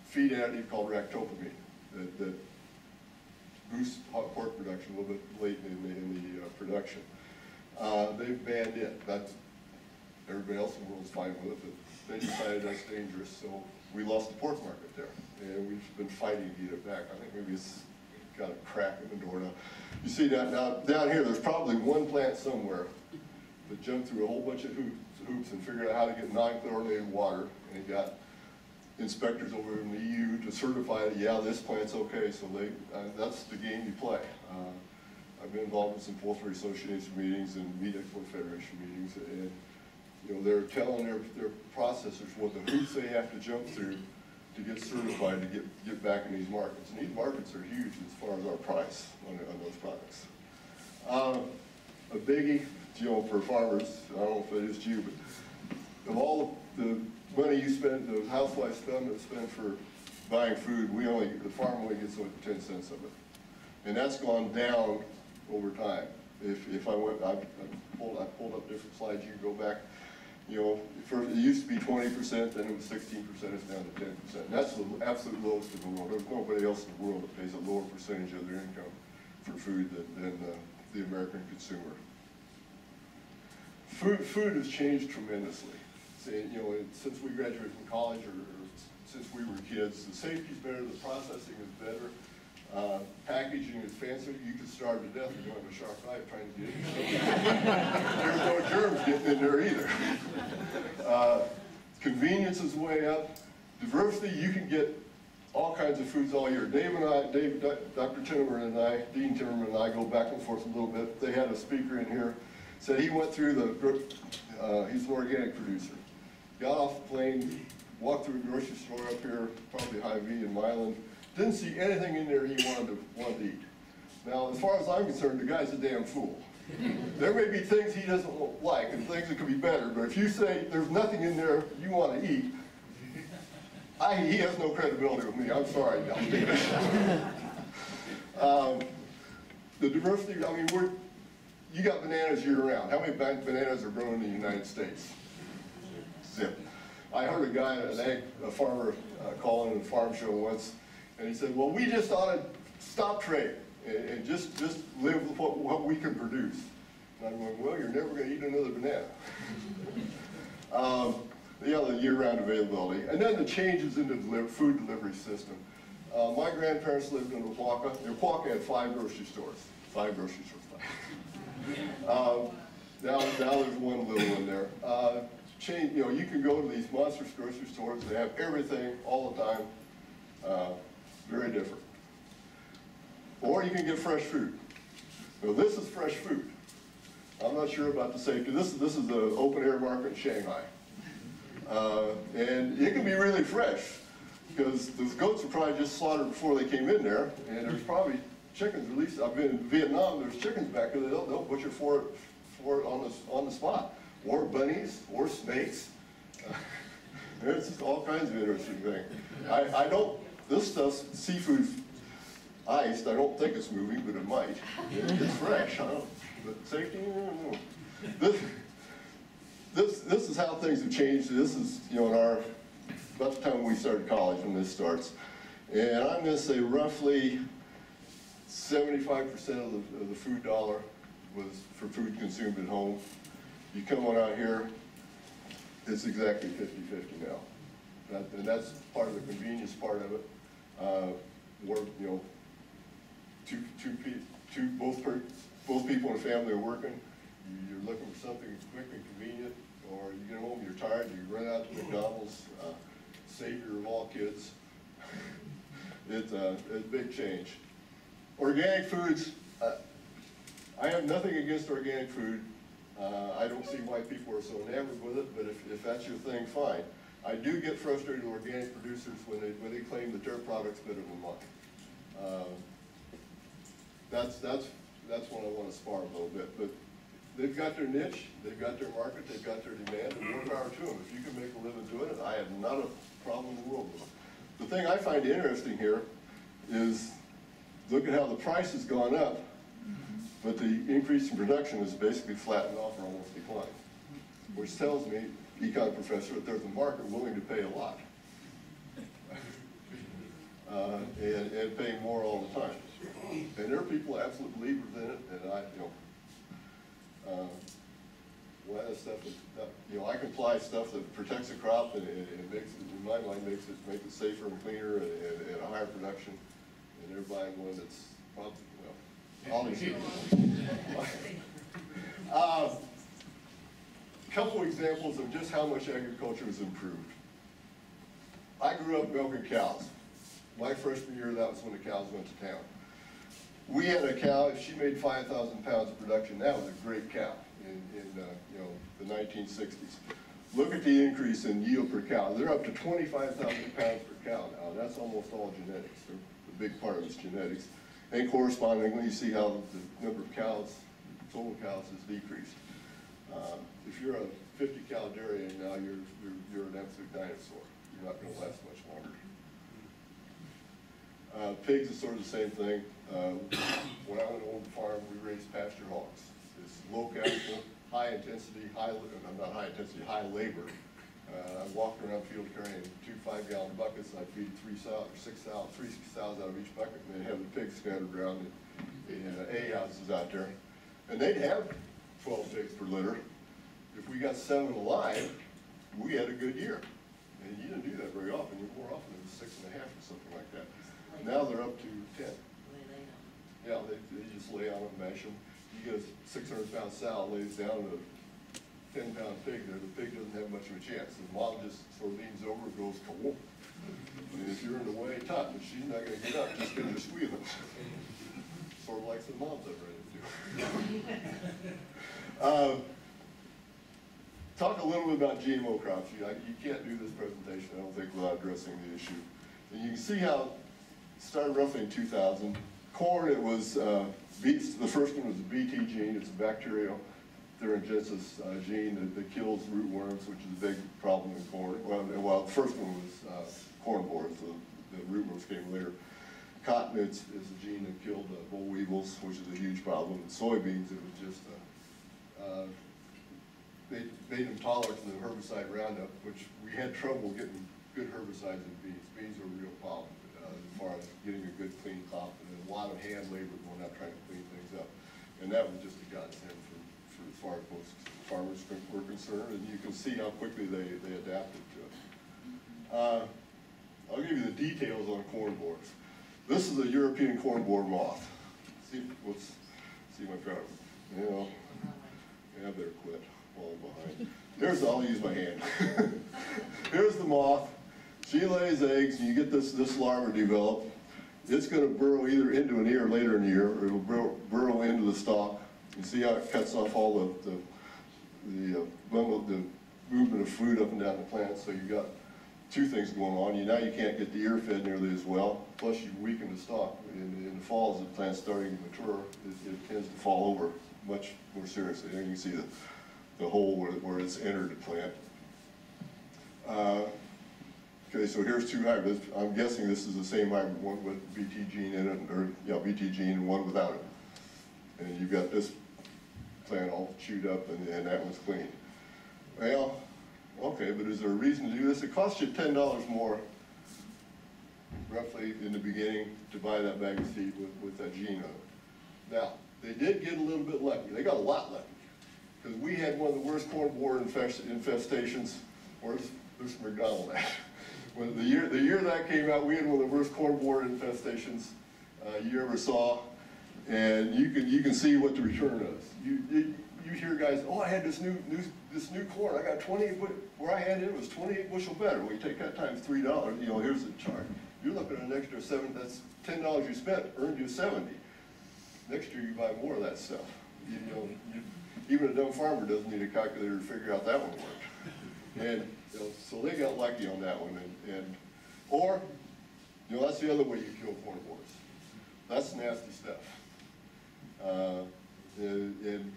feed additive called ractopamine that boosts hog pork production a little bit late in the production. They've banned it. Everybody else in the world is fine with it, but they decided that's dangerous, so we lost the pork market there. And we've been fighting to get it back. I think maybe it's got a crack in the door now. You see that now, down here, there's probably one plant somewhere that jumped through a whole bunch of hoops and figured out how to get non-chlorinated water, and it got inspectors over in the EU to certify that, yeah, this plant's okay, so that's the game you play. I've been involved in some poultry association meetings and meat export federation meetings, and you know, they're telling their processors what the hoops they have to jump through to get certified to get back in these markets. And these markets are huge as far as our price on those products. A biggie, you know, for farmers, I don't know if it is to you, but of all the money you spend, the housewives spend for buying food, the farm only gets like 10 cents of it. And that's gone down over time. If I pulled up different slides, you can go back. You know, first it used to be 20%, then it was 16%, it's down to 10%. And that's the absolute lowest in the world. There's nobody else in the world that pays a lower percentage of their income for food than the American consumer. Food has changed tremendously. You know, since we graduated from college or since we were kids, the safety's better, the processing is better. Packaging is fancier. You can starve to death if you don't have a sharp knife trying to get it. There's no germs getting in there either. Convenience is way up. Diversity, you can get all kinds of foods all year. Dr. Timmerman and I, Dean Timmerman and I go back and forth a little bit. They had a speaker in here, said he went through he's an organic producer. Got off the plane, walked through a grocery store up here, probably Hy-Vee in Milan. Didn't see anything in there he wanted to eat. Now, as far as I'm concerned, the guy's a damn fool. There may be things he doesn't like and things that could be better, but if you say there's nothing in there you want to eat, he has no credibility with me. I'm sorry. The diversity, I mean, you got bananas year-round. How many bananas are grown in the United States? Zip. I heard a guy, a farmer, calling in a farm show once, and he said, well, we just ought to stop trade and just live with what we can produce. And I'm going, well, you're never going to eat another banana. The year-round availability. And then the changes in the food delivery system. My grandparents lived in Oquawka. Oquawka had 5 grocery stores. 5 grocery stores. Now there's one little one there. You know, you can go to these monstrous grocery stores. They have everything all the time. Very different. Or you can get fresh food. Now this is fresh food. I'm not sure about the safety. This is the open air market in Shanghai. And it can be really fresh, because those goats were probably just slaughtered before they came in there, and there's probably chickens released. I've been in Vietnam, there's chickens back there, they'll butcher for it on the spot. Or bunnies, or snakes. There's just all kinds of interesting things. I don't, this stuff's seafood iced, I don't think it's moving, but it might. It's fresh, I don't, but safety, I don't know. This is how things have changed. This is, you know, about the time we started college when this starts. And I'm gonna say roughly 75% of the food dollar was for food consumed at home. You come on out here, it's exactly 50-50 now. And that's part of the convenience part of it. Where, you know, both people in a family are working. You're looking for something quick and convenient, or you get home, you're tired, you run out to McDonald's, savior of all kids. It's a big change. Organic foods, I have nothing against organic food. I don't see why people are so enamored with it, but if that's your thing, fine. I do get frustrated with organic producers when they claim that their product's better than mine. That's when I want to spar a little bit. But they've got their niche, they've got their market, they've got their demand, and more power to them. If you can make a living doing it, I have not a problem in the world with it. The thing I find interesting here is look at how the price has gone up, but the increase in production is basically flattened off or almost declined, which tells me, econ professor, that there's a market willing to pay a lot, and paying more all the time. And there are people absolute believers in it, and one of the stuff that, you know, I can apply stuff that protects the crop and makes it, in my mind, makes it safer and cleaner and a higher production. And they're buying one that's probably, well, all these. Couple examples of just how much agriculture has improved. I grew up milking cows. My freshman year, that was when the cows went to town. We had a cow, if she made 5,000 pounds of production, that was a great cow in you know, the 1960s. Look at the increase in yield per cow. They're up to 25,000 pounds per cow now. That's almost all genetics. The big part of it's genetics. And correspondingly, you see how the number of cows, total cows, has decreased. If you're a 50-cow dairy and now you're an absolute dinosaur. You're not going to last much longer. Pigs is sort of the same thing. When I went to the farm, we raised pasture hogs. It's low capital, high intensity, high labor. I walked around the field carrying 2 5-gallon buckets, and I'd feed 3 sows out of each bucket, and they'd have the pigs scattered around in A houses out there. And they'd have 12 pigs per litter. If we got 7 alive, we had a good year. And you didn't do that very often. More often it was 6.5 or something like that. Now they're up to 10. Yeah, they just lay on them, mash them. You get a 600-pound sow, lays down a 10-pound pig there. The pig doesn't have much of a chance. The mom just sort of leans over and goes, "Come on." And if you're in the way, tough, but she's not going to get up just because you're squealing. Sort of like some moms I've read it do. Talk a little bit about GMO crops. You can't do this presentation, I don't think, without addressing the issue. And you can see how it started roughly in 2000. Corn, it was, the first one was the Bt gene. It's a bacterial thuringiensis gene that kills rootworms, which is a big problem in corn. Well, the first one was corn borers. The rootworms came later. Cotton is a gene that killed boll weevils, which is a huge problem. In soybeans, it was just made them tolerant to the herbicide Roundup, which we had trouble getting good herbicides in beans. Beans are a real problem as far as getting a good clean crop, and a lot of hand labor going out trying to clean things up. And that was just a godsend for as far as most farmers were concerned, and you can see how quickly they adapted to it. I'll give you the details on corn borers. This is a European corn borer moth. See my crowd. You know, yeah, I better quit. Behind. I'll use my hand. Here's the moth. She lays eggs, and you get this larva develop. It's going to burrow either into an ear later in the year, or it'll burrow into the stalk You see how it cuts off all the movement of food up and down the plant, so you've got two things going on. Now you can't get the ear fed nearly as well, plus you weaken the stalk. In the fall, as the plant's starting to mature, it tends to fall over much more seriously. There you can see the hole where it's entered the plant. Okay, so here's two hybrids. I'm guessing this is the same hybrid, one with BT gene in it, or yeah, BT gene and one without it. And you've got this plant all chewed up and that one's clean. Well, okay, but is there a reason to do this? It costs you $10 more, roughly, in the beginning to buy that bag of seed with that gene on it. Now, they did get a little bit lucky. They got a lot lucky, because we had one of the worst corn borer infestations. Where's McDonald at? When the year that came out, we had one of the worst corn borer infestations you ever saw, and you can see what the return is. You hear guys, oh, I had this new corn. I got 20. Where I had it was 28 bushel better. Well, you take that times $3. You know, here's the chart. You're looking at an extra $7. That's $10 you spent earned you 70. Next year you buy more of that stuff. Even a dumb farmer doesn't need a calculator to figure out that one worked. And so they got lucky on that one. Or that's the other way you kill corn borers. That's nasty stuff. And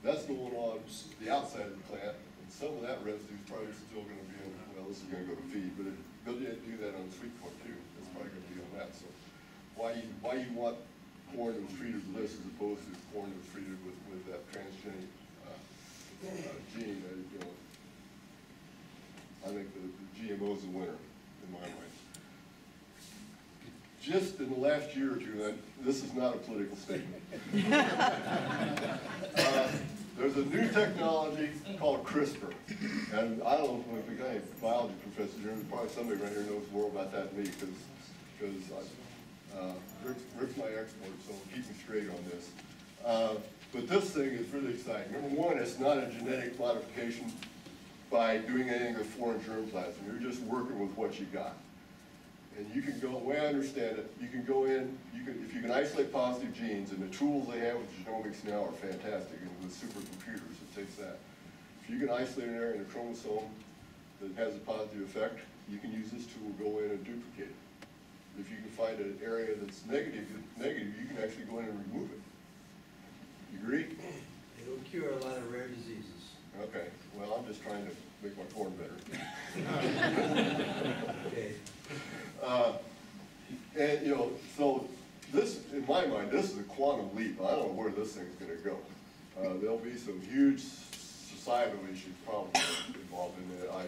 that's going on the outside of the plant, and some of that residue is probably still going to be in, well, this is going to go to feed, but they didn't do that on sweet corn too. It's probably going to be on that. So why you want corn that was treated with this as opposed to corn that was treated with that transgenic gene? I think the GMO is the winner in my mind. Just in the last year or two, this is not a political statement. There's a new technology called CRISPR. And I don't know if we got any biology professors here, probably somebody right here knows more about that than me, because Rick's my expert, so keep me straight on this. But this thing is really exciting. Number one, it's not a genetic modification by doing anything with foreign germplasm. You're just working with what you got. And you can go, the way I understand it, you can go in, if you can isolate positive genes, and the tools they have with genomics now are fantastic, and with supercomputers, it takes that. If you can isolate an area in a chromosome that has a positive effect, you can use this tool, go in and duplicate it. If you can find an area that's negative, you can actually go in and remove it. You agree? It'll cure a lot of rare diseases. Okay, well, I'm just trying to make my corn better. Okay. And so this, in my mind, this is a quantum leap. I don't know where this thing's going to go. There'll be some huge societal issues probably involved in it. I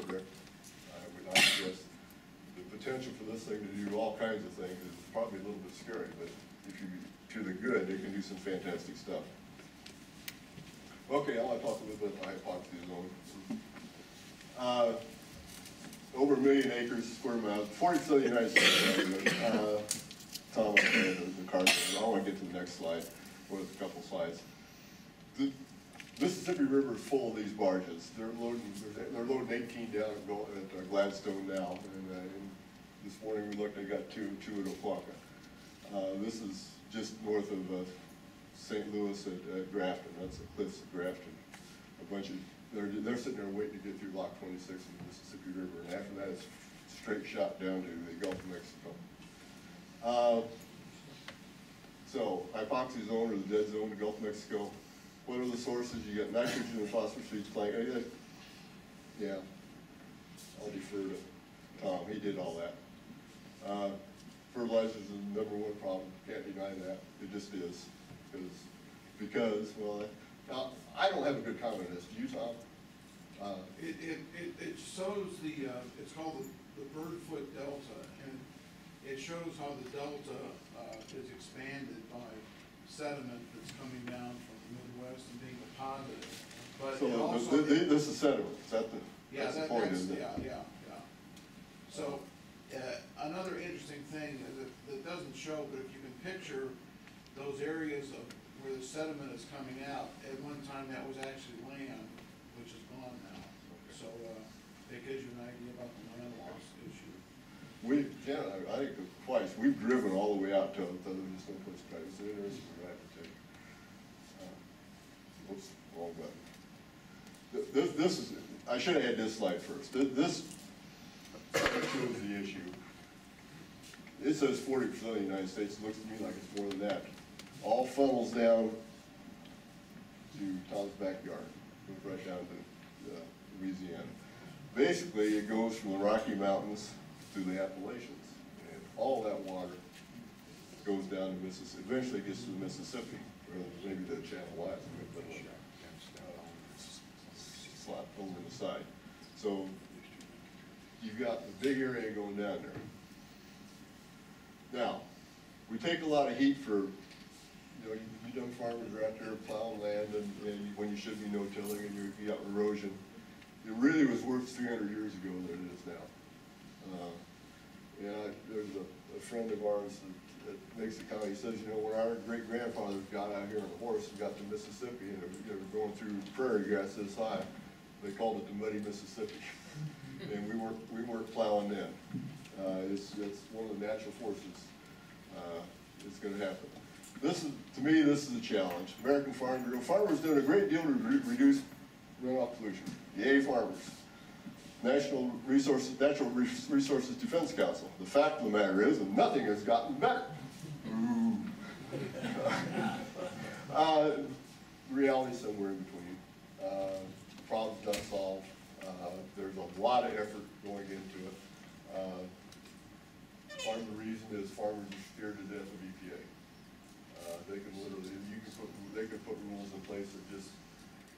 would not guess the potential for this thing to do all kinds of things is probably a little bit scary, but if you, to the good, it can do some fantastic stuff. Okay, I want to talk a little bit about hypoxia zone. Over 1 million acres, square miles, 40% of the United States. Tom, the card. I want to get to the next slide, with a couple slides. The Mississippi River is full of these barges. They're loading 18 down at Gladstone now, and this morning we looked. They got two at Oquawka. This is just north of St. Louis at Grafton. That's the cliffs of Grafton. A bunch of they're sitting there waiting to get through Lock 26 in the Mississippi River, and after that it's straight shot down to the Gulf of Mexico. So hypoxia zone, or the dead zone, the Gulf of Mexico. What are the sources? You got nitrogen and phosphorus feeds playing. Yeah, I'll defer to Tom. He did all that. Fertilizer is the #1 problem. Can't deny that. It just is. Because well, I don't have a good comment on this. Do you, Tom? It shows it's called the Birdfoot Delta, and it shows how the delta is expanded by sediment that's coming down from the Midwest and being deposited. But So it also, this is sediment. Is that the, yeah, that's the point, isn't it? yeah. So another interesting thing is that doesn't show, but if you can picture those areas of where the sediment is coming out, at one time that was actually land, which is gone now. So it gives you an idea about the land loss issue. I think twice, we've driven all the way out to just no place to drive. It's an interesting ride to take. Whoops, wrong button. This is, I should have had this slide first. This shows the issue. It says 40% of the United States. It looks to me like it's more than that. All funnels down to Tom's backyard, goes right down to Louisiana. Basically, it goes from the Rocky Mountains to the Appalachians, and all that water goes down to Mississippi. Eventually, it gets to the Mississippi, or maybe the Channel Islands, but slot over the side. So you've got the big area going down there. Now, we take a lot of heat for, you young farmers are out there plowing land, and when you should be no-tilling, and you got erosion. It really was worse 300 years ago than it is now. There's a friend of ours that makes the comment. He says, when our great-grandfathers got out here on a horse and got to Mississippi, and they were going through prairie grass this high, they called it the Muddy Mississippi. And we weren't plowing then. It's one of the natural forces. It's going to happen. To me, this is a challenge. American Farm Bureau. Farmers doing a great deal to reduce runoff pollution. Yay, farmers. Natural Resources Defense Council. The fact of the matter is, and nothing has gotten better. Reality somewhere in between. Problems not solved. There's a lot of effort going into it. Part of the reason is farmers are scared to death of EPA. They can literally, they could put rules in place that just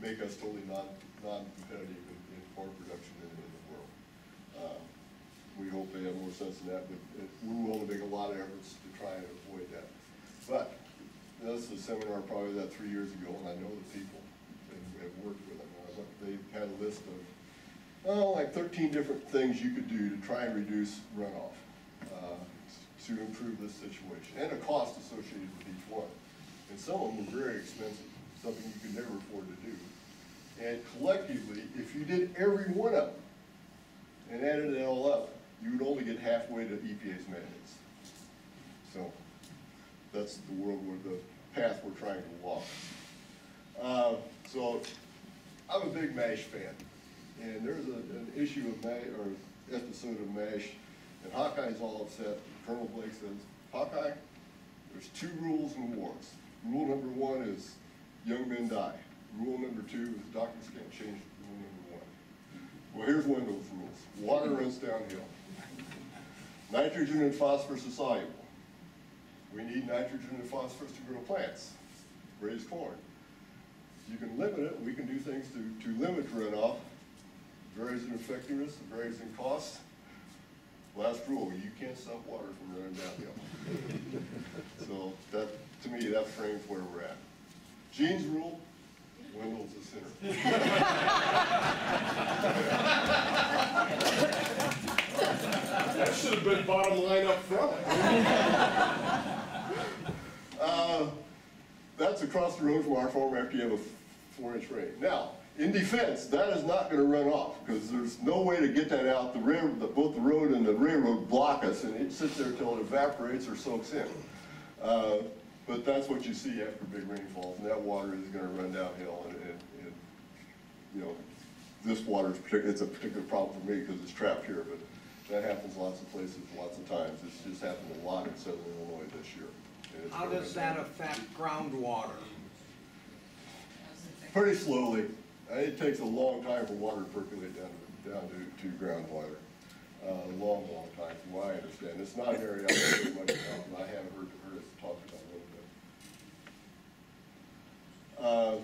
make us totally non-competitive in corn production in the world. We hope they have more sense than that, but we're willing to make a lot of efforts to try and avoid that. But this is a seminar probably that 3 years ago, and I know the people and have worked with them. They had a list of, like 13 different things you could do to try and reduce runoff to improve this situation, and a cost associated with each one. And some of them were very expensive, something you could never afford to do. And collectively, if you did every one of them and added it all up, you would only get halfway to EPA's mandates. So that's the world where the path we're trying to walk. So I'm a big MASH fan, and there's an issue of MASH, or episode of MASH, and Hawkeye's all upset. Colonel Blake says, Hawkeye, there's 2 rules in wars. Rule number 1 is young men die. Rule number 2 is doctors can't change rule number 1. Well, here's one of those rules. Water runs downhill. Nitrogen and phosphorus are soluble. We need nitrogen and phosphorus to grow plants, raise corn. You can limit it. We can do things to limit runoff. It varies in effectiveness, it varies in cost. Last rule, you can't stop water from running downhill. So that, to me, that frames where we're at. Gene's rule, Wendell's the sinner. That should have been bottom line up front. That's across the road from our farm after you have a 4-inch rain. Now, in defense, that is not going to run off because there's no way to get that out. Both the road and the railroad block us, and it sits there until it evaporates or soaks in. But that's what you see after big rainfalls, and that water is going to run downhill. And this water it's a particular problem for me because it's trapped here, but that happens lots of places, lots of times. It's just happened a lot in southern Illinois this year. How does that affect groundwater? Pretty slowly. It takes a long time for water to percolate down to groundwater. A long time, from what I understand. It's not an area I know very much about, but I haven't heard it talked about a little bit.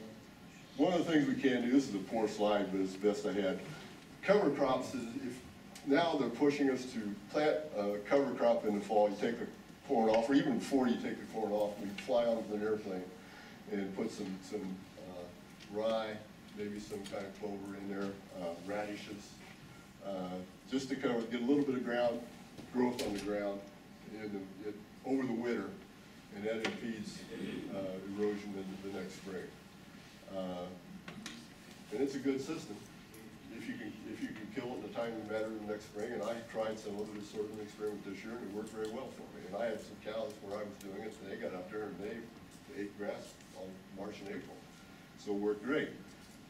One of the things we can do, this is a poor slide, but it's the best I had. Cover crops is, now they're pushing us to plant a cover crop in the fall. You take the corn off, or even before you take the corn off, we fly onto an airplane and put some rye, maybe some kind of clover in there, radishes, just to cover, get a little bit of ground growth on the ground over the winter, and that impedes erosion in the next spring. And it's a good system if you can kill it in a timely manner in the next spring. And I tried some of this sort of experiment this year, and it worked very well for me. And I had some cows where I was doing it, and they got out there and they ate grass on March and April. so it worked great.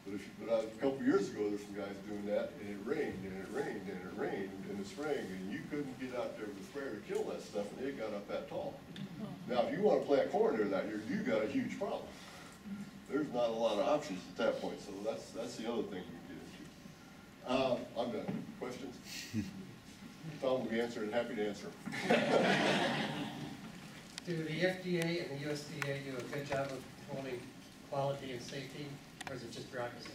But a couple of years ago, there's some guys doing that, and it rained, and it rained, and it rained in the spring, and you couldn't get out there with a sprayer to kill that stuff, and it got up that tall. Now, if you wanna plant corn there that year, you got a huge problem. There's not a lot of options at that point, so that's the other thing we get into. I'm done. Questions? Tom will be answering, happy to answer. Do the FDA and the USDA do a good job of controlling quality and safety, or is it just bureaucracy?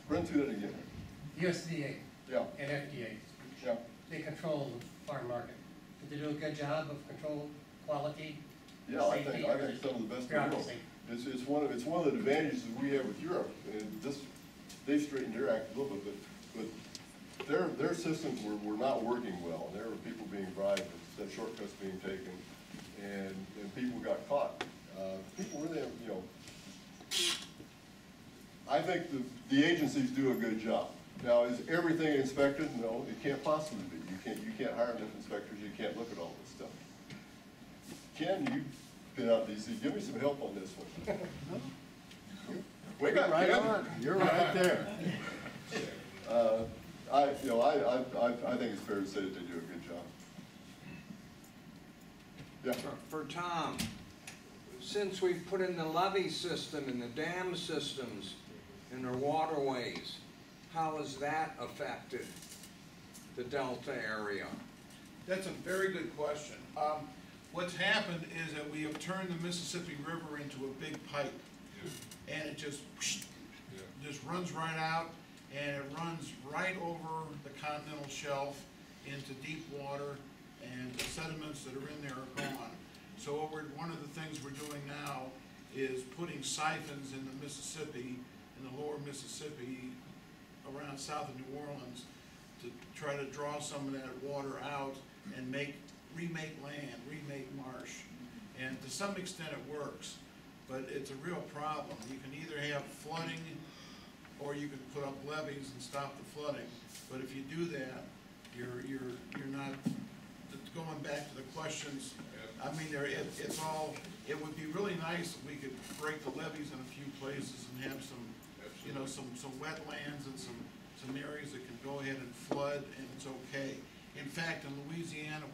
Run through that again. USDA Yeah, and FDA, yeah. they control the farm market. Do they do a good job of control quality? Yeah, I safety, think or is it some of the best in the world. bureaucracy? It's one of the advantages that we have with Europe, and they've straightened their act a little bit, but their systems were not working well. There were people being bribed, that shortcuts being taken, and people got caught. People really, I think the agencies do a good job. Now, is everything inspected? No, it can't possibly be. You can't hire enough inspectors, you can't look at all this stuff. Ken, you've been out DC, give me some help on this one. Wake up, Ken. You're right there. I think it's fair to say that they do a good job. Yeah. For Tom, since we've put in the levee system and the dam systems in our waterways, how has that affected the Delta area? That's a very good question. What's happened is that we have turned the Mississippi River into a big pipe. And it just runs right out, and it runs right over the continental shelf into deep water, and the sediments that are in there are gone. So one of the things we're doing now is putting siphons in the Mississippi, in the lower Mississippi, around south of New Orleans, to try to draw some of that water out and remake land, remake marsh. And to some extent it works, but it's a real problem. You can either have flooding or you can put up levees and stop the flooding. But if you do that, you're not, going back to the questions, I mean, it would be really nice if we could break the levees in a few places and have some, some wetlands and some areas that can go ahead and flood, and it's okay. In fact, in Louisiana,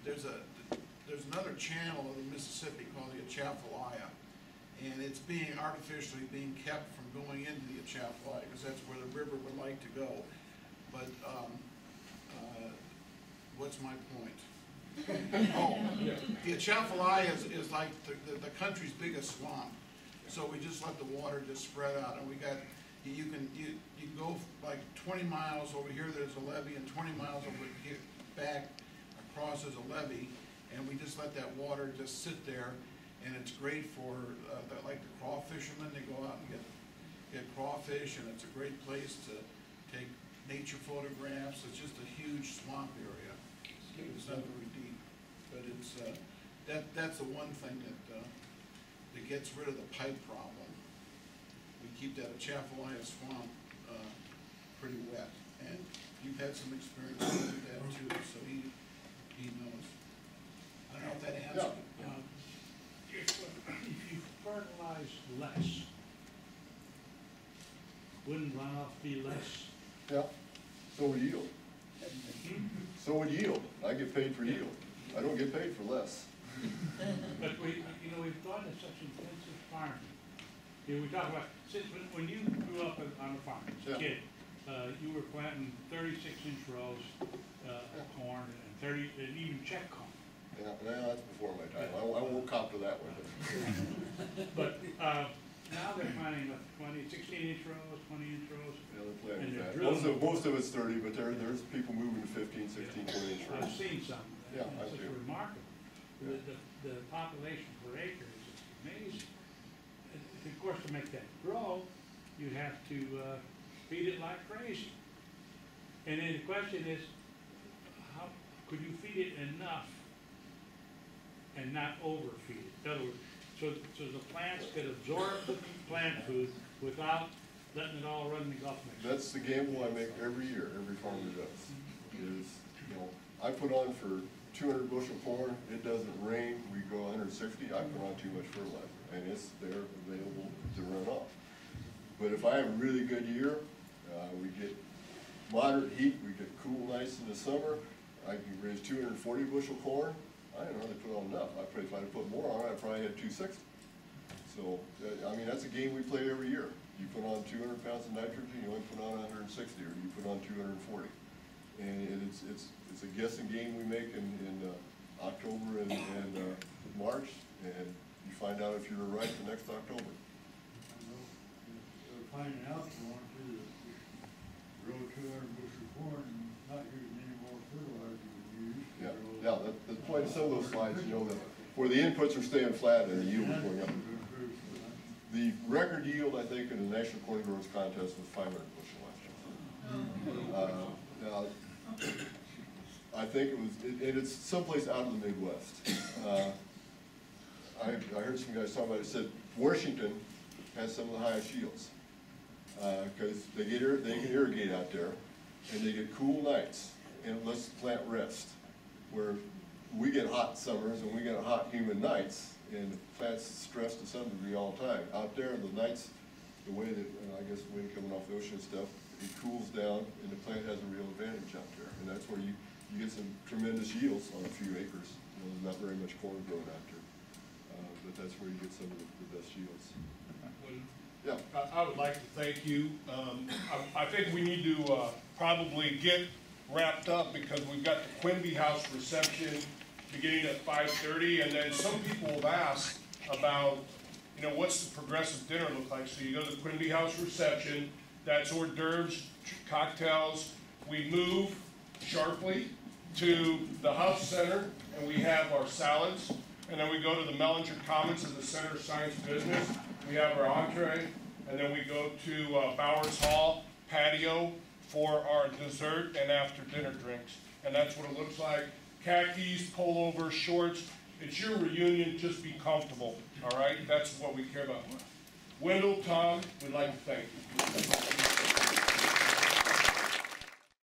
there's another channel of the Mississippi called the Atchafalaya, and it's artificially being kept from going into the Atchafalaya because that's where the river would like to go. But what's my point? Oh, the Atchafalaya is like the country's biggest swamp. So we just let the water just spread out, and you can go like 20 miles over here, there's a levee, and 20 miles over here back across there's a levee, and we just let that water just sit there, and it's great for like the crawfishermen. They go out and get crawfish, and it's a great place to take nature photographs. It's just a huge swamp area. It's not very deep, but it's that's the one thing that gets rid of the pipe problem. We keep that Atchafalaya swamp pretty wet, and you've had some experience with that too, so he knows. I don't know if that answers it. If you fertilize less, wouldn't runoff be less? Yeah, so would yield. So would yield. I get paid for yield. I don't get paid for less. But we've gone to such intensive farming. We talk about, when you grew up on a farm as a kid, you were planting 36-inch rows of corn and even check corn. Yeah, well, that's before my time. I won't cop to that one. But now they're planting 16-inch rows, 20-inch rows. Yeah, they're planting And they're that. drilling. Most of it's 30, but there's people moving to 15, 16, 20-inch rows. I've seen some. Yeah, I It's do. remarkable. The population per acre is amazing. And of course, to make that grow, you have to feed it like crazy. And then the question is, how could you feed it enough and not overfeed it? In other words, so the plants could absorb the plant food without letting it all run in the Gulf mix. That's the gamble I make every year, every farmer does. Is, I put on for 200 bushel corn, it doesn't rain, we go 160, I put on too much fertilizer, and it's there available to run off. But if I have a really good year, we get moderate heat, we get cool nights in the summer, I can raise 240 bushel corn, I didn't really put on enough. I probably, if I'd put more on it, I probably had 260. So, I mean, that's a game we play every year. You put on 200 pounds of nitrogen, you only put on 160, or you put on 240. And it's a guessing game we make in October and March, and you find out if you were right the next October. They're finding out they want to grow 200 bushel corn and not using any more fertilizer than you used to Yeah, grow. yeah, that's why some of those slides, you know, that where the inputs are staying flat and the yield is going up. The record yield, I think, in the National Corn Growers Contest was 500 bushel last year. Now, I think it was, and it's someplace out of the Midwest. I heard some guys talking about it, said Washington has some of the highest yields. Because they can irrigate out there, and they get cool nights, and it lets the plant rest. Where we get hot summers and we get hot humid nights, and the plant's stressed to some degree all the time. Out there, the nights, the way that, I guess the wind coming off the ocean and stuff, it cools down, and the plant has a real advantage out there. And that's where you get some tremendous yields on a few acres. You know, there's not very much corn grown out there. But that's where you get some of the best yields. Yeah. I would like to thank you. I think we need to probably get wrapped up because we've got the Quimby House reception beginning at 5:30, and then some people have asked about, you know, what's the progressive dinner look like? So you go to the Quimby House reception, that's hors d'oeuvres, cocktails. We move sharply to the House Center, and we have our salads, and then we go to the Mellinger Commons at the Center of Science Business. We have our entree, and then we go to Bowers Hall patio for our dessert and after dinner drinks. And that's what it looks like. Khakis, pullover, shorts. It's your reunion, just be comfortable, all right? That's what we care about. Wendell, Tom, we'd like to thank you.